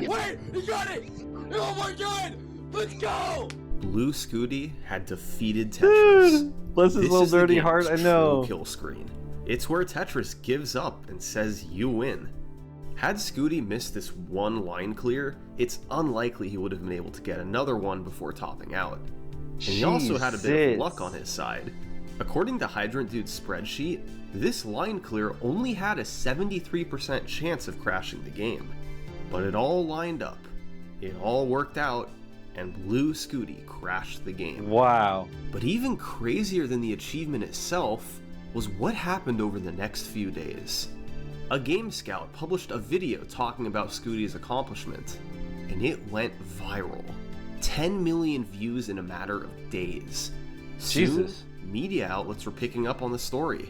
it! Wait! He got it! Oh my god! Let's go! Blue Scooty had defeated Tetris. Dude, bless his little is the dirty game's heart, I true know. kill screen. It's where Tetris gives up and says you win. Had Scooty missed this one line clear, it's unlikely he would have been able to get another one before topping out. And he also had a bit of luck on his side. According to Hydrant Dude's spreadsheet, this line clear only had a 73% chance of crashing the game. But it all lined up, it all worked out, and Blue Scooty crashed the game. Wow. But even crazier than the achievement itself was what happened over the next few days. A Game Scout published a video talking about Scooty's accomplishment, and it went viral. 10 million views in a matter of days. Jesus. Soon, media outlets were picking up on the story.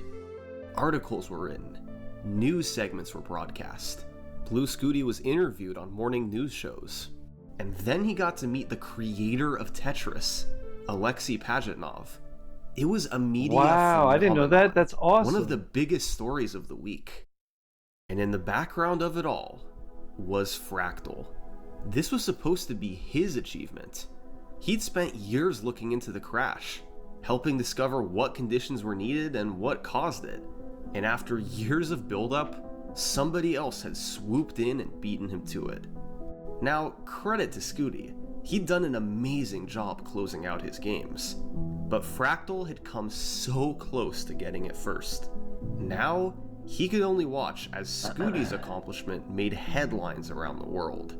Articles were written. News segments were broadcast. Blue Scooty was interviewed on morning news shows. And then he got to meet the creator of Tetris, Alexey Pajitnov. It was a media Wow, I didn't know that. That's awesome. One of the biggest stories of the week. And in the background of it all was Fractal. This was supposed to be his achievement. He'd spent years looking into the crash, helping discover what conditions were needed and what caused it. And after years of buildup, somebody else had swooped in and beaten him to it. Now, credit to Scooty. He'd done an amazing job closing out his games. But Fractal had come so close to getting it first. Now, he could only watch as Scooty's accomplishment made headlines around the world.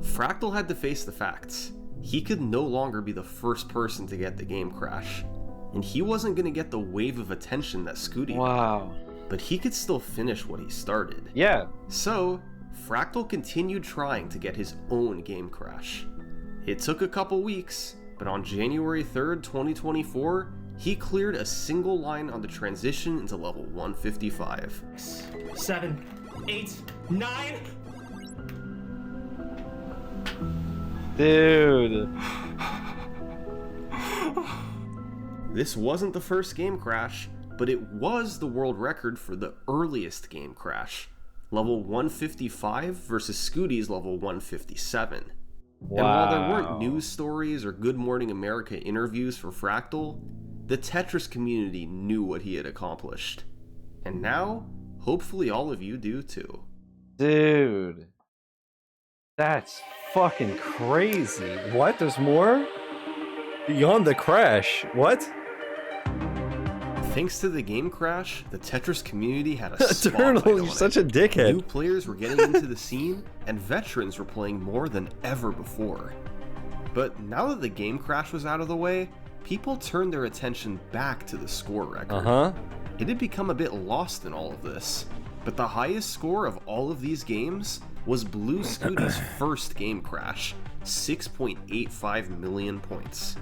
Fractal had to face the facts. He could no longer be the first person to get the game crash, and he wasn't going to get the wave of attention that Scooty got. But he could still finish what he started. Yeah. So, Fractal continued trying to get his own game crash. It took a couple weeks, but on January 3rd, 2024, he cleared a single line on the transition into level 155. 7, 8, 9. Dude. This wasn't the first game crash, but it was the world record for the earliest game crash. Level 155 versus Scooty's level 157. Wow. And while there weren't news stories or Good Morning America interviews for Fractal, the Tetris community knew what he had accomplished. And now, hopefully all of you do too. Dude. That's fucking crazy. What? There's more? Beyond the crash. What? Thanks to the game crash, the Tetris community had a spotlight Eternal, on you're it. such a dickhead. New players were getting into the scene, and veterans were playing more than ever before. But now that the game crash was out of the way, people turned their attention back to the score record. It had become a bit lost in all of this, but the highest score of all of these games was Blue Scooty's first game crash, 6.85 million points.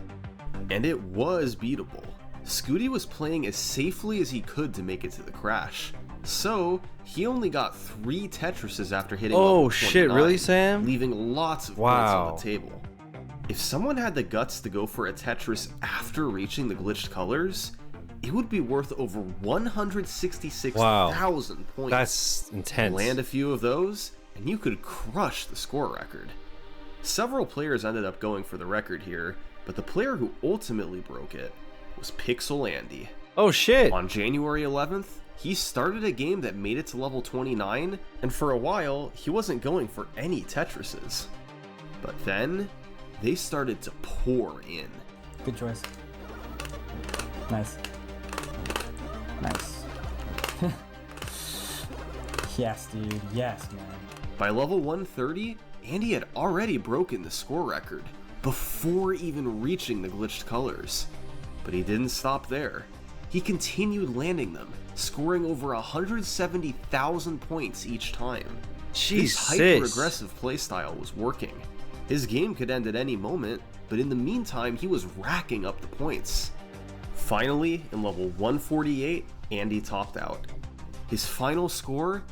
And it was beatable. Scooty was playing as safely as he could to make it to the crash, so he only got 3 Tetrises after hitting level 29, shit, really, Sam? leaving lots of points on the table. If someone had the guts to go for a Tetris after reaching the glitched colors, it would be worth over 166,000 points. That's intense. Land a few of those, and you could crush the score record. Several players ended up going for the record here, but the player who ultimately broke it was Pixel Andy. Oh shit! On January 11th, he started a game that made it to level 29, and for a while, he wasn't going for any Tetrises. But then, they started to pour in. Good choice. Nice. Nice. Yes, dude. Yes, man. By level 130, Andy had already broken the score record before even reaching the glitched colors. But he didn't stop there. He continued landing them, scoring over 170,000 points each time. This hyper-aggressive playstyle was working. His game could end at any moment, but in the meantime, he was racking up the points. Finally, in level 148, Andy topped out. His final score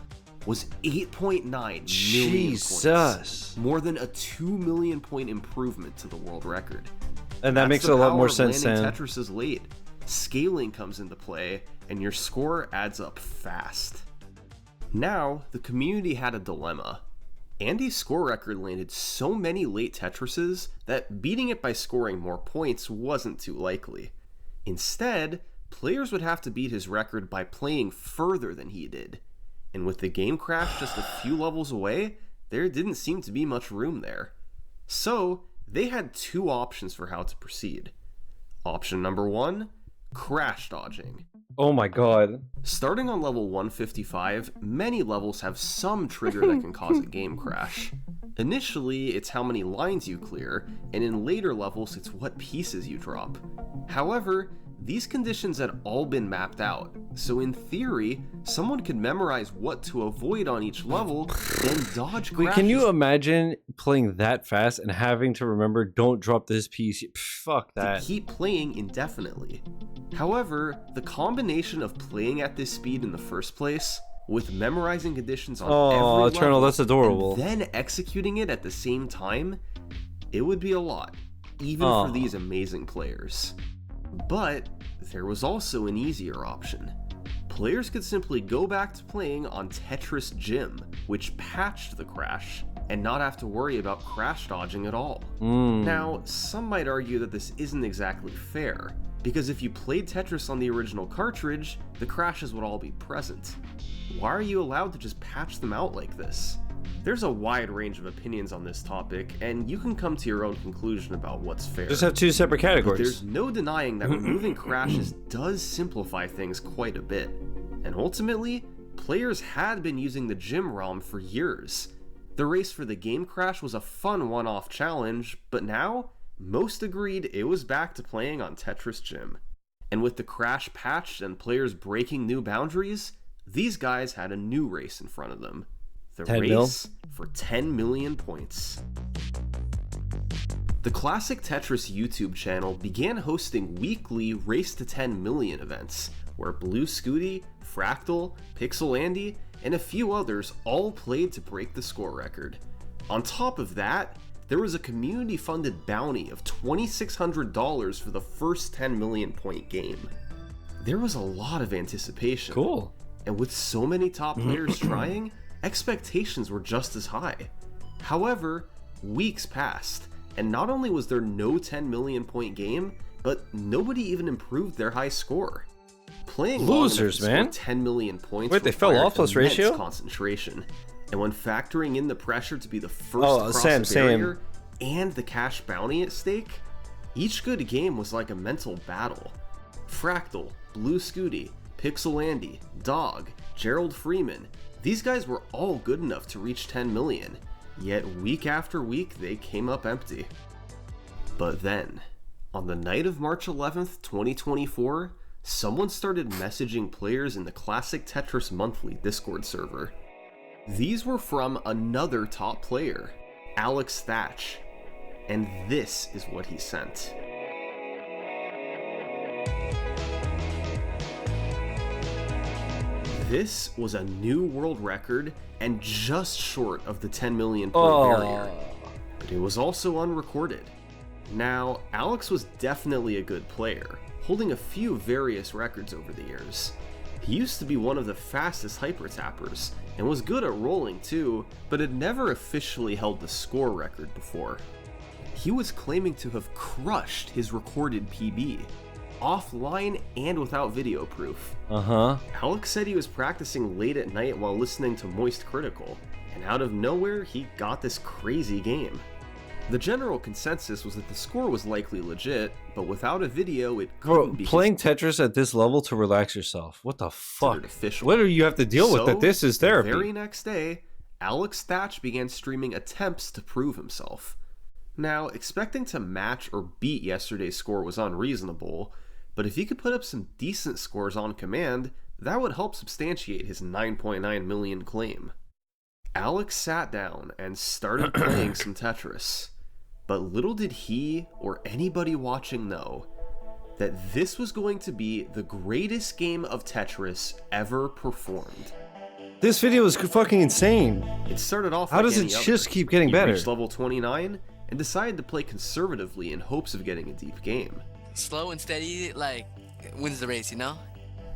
was 8.9 million points. More than a 2 million point improvement to the world record. And that makes a lot more sense than than Tetris is late. Scaling comes into play, and your score adds up fast. Now, the community had a dilemma. Andy's score record landed so many late Tetrises that beating it by scoring more points wasn't too likely. Instead, players would have to beat his record by playing further than he did. And with the game crash just a few levels away, there didn't seem to be much room there. So, they had two options for how to proceed. Option number 1, crash dodging. Oh my god. Starting on level 155, many levels have some trigger that can cause a game crash. Initially, it's how many lines you clear, and in later levels, it's what pieces you drop. However, these conditions had all been mapped out, so in theory, someone could memorize what to avoid on each level, then dodge crashes. Wait, can you imagine playing that fast and having to remember, don't drop this piece? Fuck that. To keep playing indefinitely. However, the combination of playing at this speed in the first place, with memorizing conditions on every Eternal, level, that's adorable. and then executing it at the same time, it would be a lot, even for these amazing players. But there was also an easier option. Players could simply go back to playing on Tetris Gym, which patched the crash, and not have to worry about crash dodging at all. Now, some might argue that this isn't exactly fair, because if you played Tetris on the original cartridge, the crashes would all be present. Why are you allowed to just patch them out like this? There's a wide range of opinions on this topic, and you can come to your own conclusion about what's fair. Just have two separate categories. But there's no denying that removing crashes does simplify things quite a bit. And ultimately, players had been using the Gym ROM for years. The race for the game crash was a fun one-off challenge, but now, most agreed it was back to playing on Tetris Gym. And with the crash patched and players breaking new boundaries, these guys had a new race in front of them. The race for 10 million points. The Classic Tetris YouTube channel began hosting weekly Race to 10 Million events, where Blue Scooty, Fractal, Pixel Andy, and a few others all played to break the score record. On top of that, there was a community-funded bounty of $2,600 for the first 10 million point game. There was a lot of anticipation. Cool. And with so many top players trying, expectations were just as high. However, weeks passed, and not only was there no 10 million point game, but nobody even improved their high score. Playing losers, man. 10 million points. Wait, they fell off plus ratio? Concentration, and when factoring in the pressure to be the first across the barrier and the cash bounty at stake, each good game was like a mental battle. Fractal, Blue Scooty, Pixel Andy, Dog, Gerald Freeman, these guys were all good enough to reach 10 million, yet week after week they came up empty. But then, on the night of March 11th, 2024, someone started messaging players in the Classic Tetris Monthly Discord server. These were from another top player, Alex Thatch, and this is what he sent. This was a new world record and just short of the 10 million point barrier, but it was also unrecorded. Now, Alex was definitely a good player, holding a few various records over the years. He used to be one of the fastest hyper tappers, and was good at rolling too, but had never officially held the score record before. He was claiming to have crushed his recorded PB. offline and without video proof. Alex said he was practicing late at night while listening to Moist Critical, and out of nowhere, he got this crazy game. The general consensus was that the score was likely legit, but without a video, it couldn't be playing Tetris at this level to relax yourself. What the fuck? Official. What do you have to deal with that? This is therapy. The very next day, Alex Thatch began streaming attempts to prove himself. Now, expecting to match or beat yesterday's score was unreasonable, but if he could put up some decent scores on command, that would help substantiate his 9.9 million claim. Alex sat down and started playing some Tetris. But little did he or anybody watching know that this was going to be the greatest game of Tetris ever performed. This video is fucking insane. It started off. How does it just keep getting better? He reached level 29 and decided to play conservatively in hopes of getting a deep game. Slow and steady, like, wins the race, you know?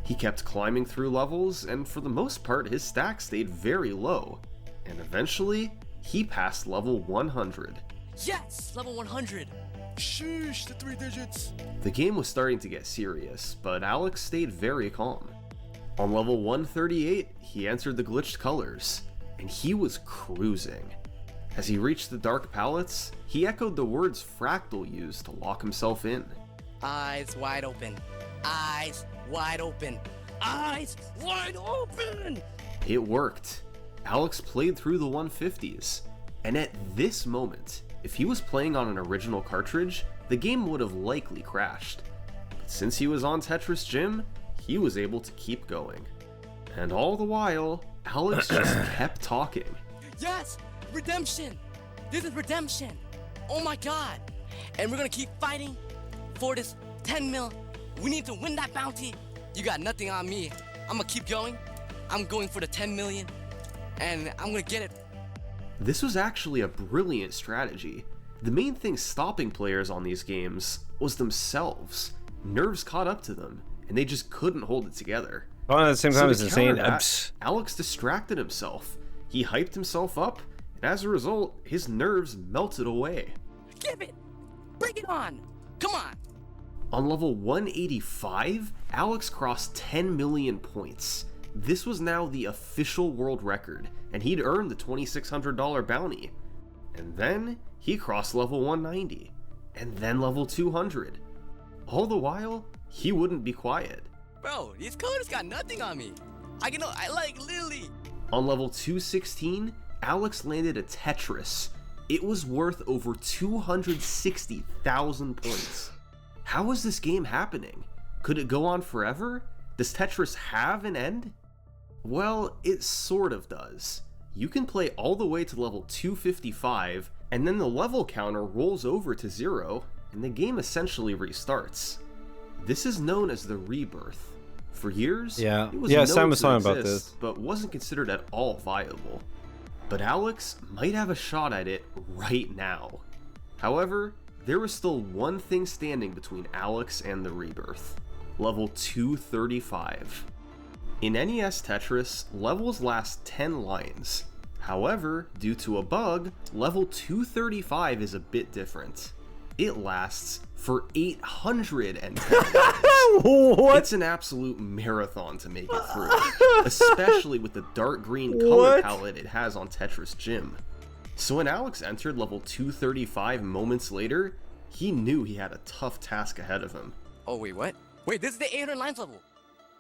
He kept climbing through levels, and for the most part, his stack stayed very low. And eventually, he passed level 100. Yes! Level 100! Sheesh, the 3 digits! The game was starting to get serious, but Alex stayed very calm. On level 138, he entered the glitched colors, and he was cruising. As he reached the dark palettes, he echoed the words Fractal used to lock himself in. Eyes wide open. Eyes wide open. Eyes wide open! It worked. Alex played through the 150s, and at this moment, if he was playing on an original cartridge, the game would have likely crashed. But since he was on Tetris Gym, he was able to keep going. And all the while, Alex just kept talking. Yes! Redemption! This is redemption! Oh my god! And we're gonna keep fighting for this 10 mil. We need to win that bounty. You got nothing on me. I'm gonna keep going. I'm going for the 10 million. And I'm gonna get it. This was actually a brilliant strategy. The main thing stopping players on these games was themselves. Nerves caught up to them, and they just couldn't hold it together. Oh, at the same time, it's to counter insane. that, Alex distracted himself. He hyped himself up, and as a result, his nerves melted away. Give it! Bring it on! Come on! On level 185, Alex crossed 10 million points. This was now the official world record, and he'd earned the $2,600 bounty. And then he crossed level 190, and then level 200. All the while, he wouldn't be quiet. Bro, these coders got nothing on me. I like literally. On level 216, Alex landed a Tetris. It was worth over 260,000 points. How is this game happening? Could it go on forever? Does Tetris have an end? Well, it sort of does. You can play all the way to level 255, and then the level counter rolls over to 0, and the game essentially restarts. This is known as the rebirth. For years, it was Sam known was to talking about exist, this, but wasn't considered at all viable. But Alex might have a shot at it right now. However, there was still one thing standing between Alex and the rebirth. Level 235. In NES Tetris, levels last 10 lines. However, due to a bug, level 235 is a bit different. It lasts for 810 lines. What? It's an absolute marathon to make it through, especially with the dark green color palette it has on Tetris Gym. So when Alex entered level 235 moments later, he knew he had a tough task ahead of him. Oh wait, what? Wait, this is the 800 lines level.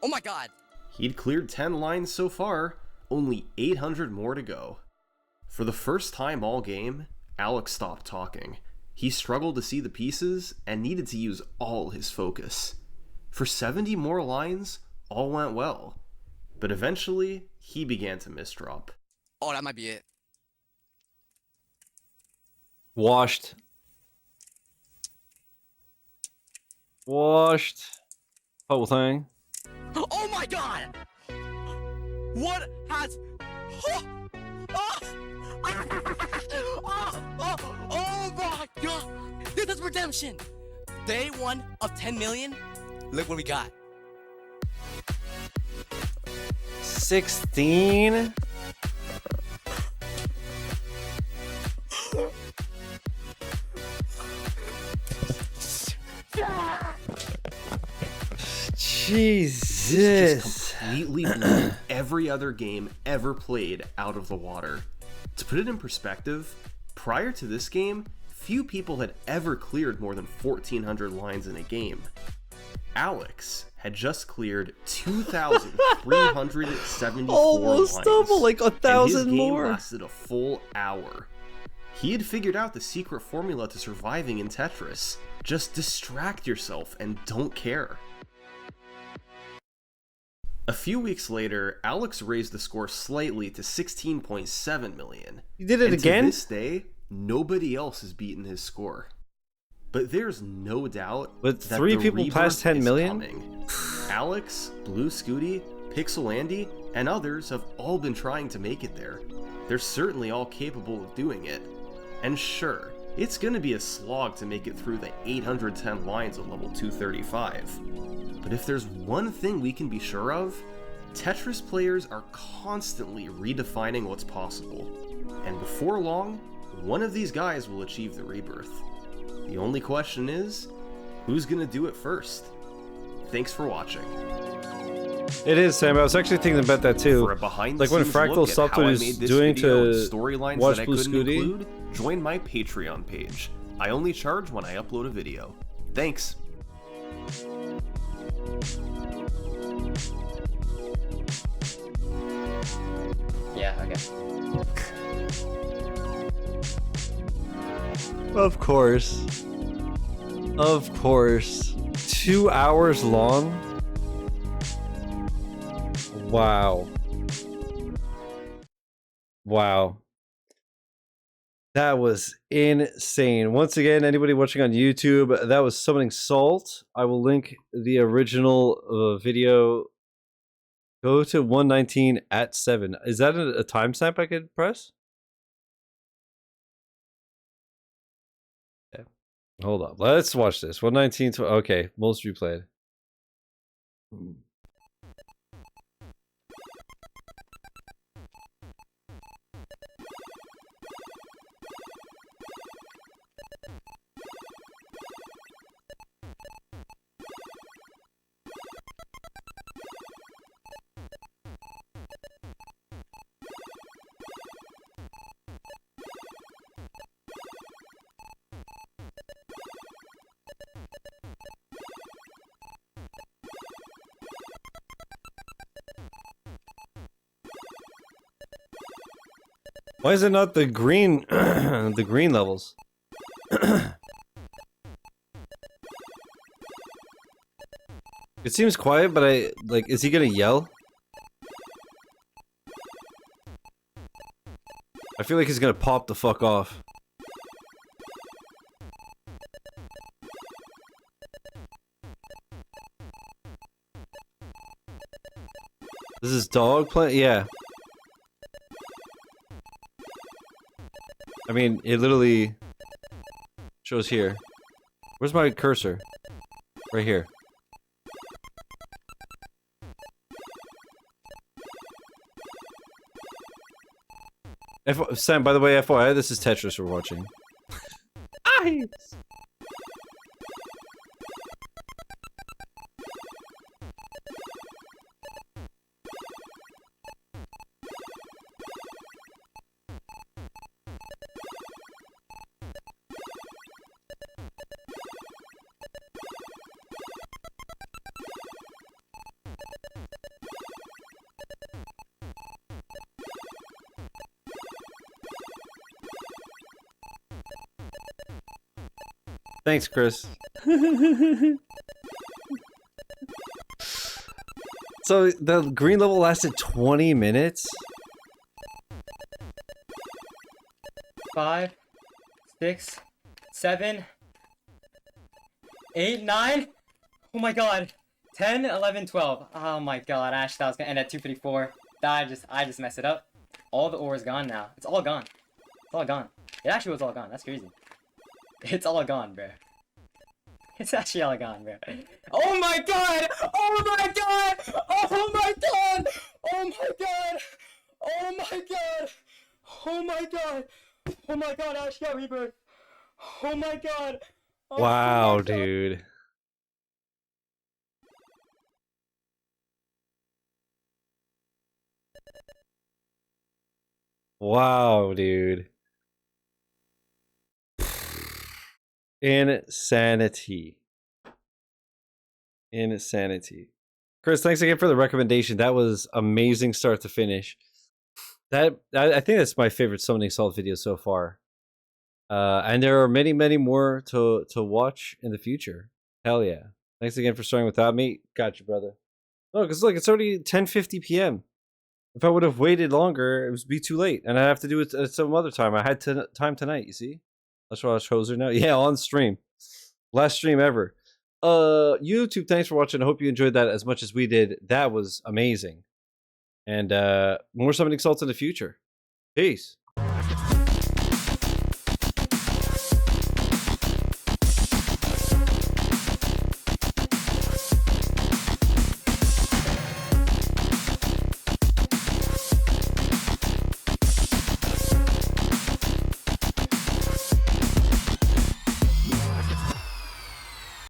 Oh my god. He'd cleared 10 lines so far, only 800 more to go. For the first time all game, Alex stopped talking. He struggled to see the pieces and needed to use all his focus. For 70 more lines, all went well. But eventually, he began to misdrop. Oh, that might be it. Washed. Whole thing. Oh my god! What has... Oh my god! This is redemption! Day 1 of 10 million? Look what we got. 16? Jesus. This just completely blew every other game ever played out of the water. To put it in perspective, prior to this game, few people had ever cleared more than 1,400 lines in a game. Alex had just cleared 2,374 almost lines. double, like 1,000 and his game more. lasted a full hour. He had figured out the secret formula to surviving in Tetris. Just distract yourself and don't care. A few weeks later, Alex raised the score slightly to 16.7 million. You did it again? To this day, nobody else has beaten his score. But there's no doubt But that 3 the people past 10 rebirth is million? coming. Alex, Blue Scooty, Pixel Andy, and others have all been trying to make it there. They're certainly all capable of doing it. And sure, it's gonna be a slog to make it through the 810 lines of level 235. But if there's one thing we can be sure of, Tetris players are constantly redefining what's possible. And before long, one of these guys will achieve the rebirth. The only question is, who's gonna do it first? Thanks for watching. It is, Sam. I was actually thinking about that too. For a behind Like the when scenes Fractal look at how Software I is made this doing video and to storylines watch that I Blue couldn't Scooty. include, join my Patreon page. I only charge when I upload a video. Thanks. Yeah, okay. Of course. Of course. 2 hours long? Wow. Wow. That was insane. Once again, anybody watching on YouTube, that was Summoning Salt. I will link the original video. Go to 119 at 7. Is that a timestamp I could press? Yeah. Hold up. Let's watch this. 119 to okay, most replayed. Why is it not the green the green levels? It seems quiet, but is he gonna yell? I feel like he's gonna pop the fuck off. This is dog play? Yeah. I mean, it literally shows here. Where's my cursor? Right here. Sam, by the way, FYI, this is Tetris we're watching. Thanks, Chris. So the green level lasted 20 minutes? 5, 6, 7, 8, 9. Oh my god. 10, 11, 12. Oh my god, I actually thought I was gonna end at 254. I just messed it up. All the ore is gone now. It's all gone. It's all gone. It actually was all gone. That's crazy. It's all gone, bro. It's actually all gone, bro. Oh my god! Oh my god! Oh my god! Oh my god! Oh my god! Oh my god! Oh my god, Ash got rebirth! Oh my god! Oh Wow, my god. dude. Wow, dude. Insanity. Insanity. Chris, thanks again for the recommendation. That was amazing start to finish. I think that's my favorite Summoning Salt video so far. And there are many, many more to watch in the future. Hell yeah. Thanks again for starting without me. Gotcha, brother. No, because look, it's already 10:50 p.m. If I would have waited longer, it would be too late. And I'd have to do it at some other time. I had time tonight, you see? That's why I chose her now. Yeah, on stream. Last stream ever. YouTube, thanks for watching. I hope you enjoyed that as much as we did. That was amazing. And more Summoning Salts in the future. Peace.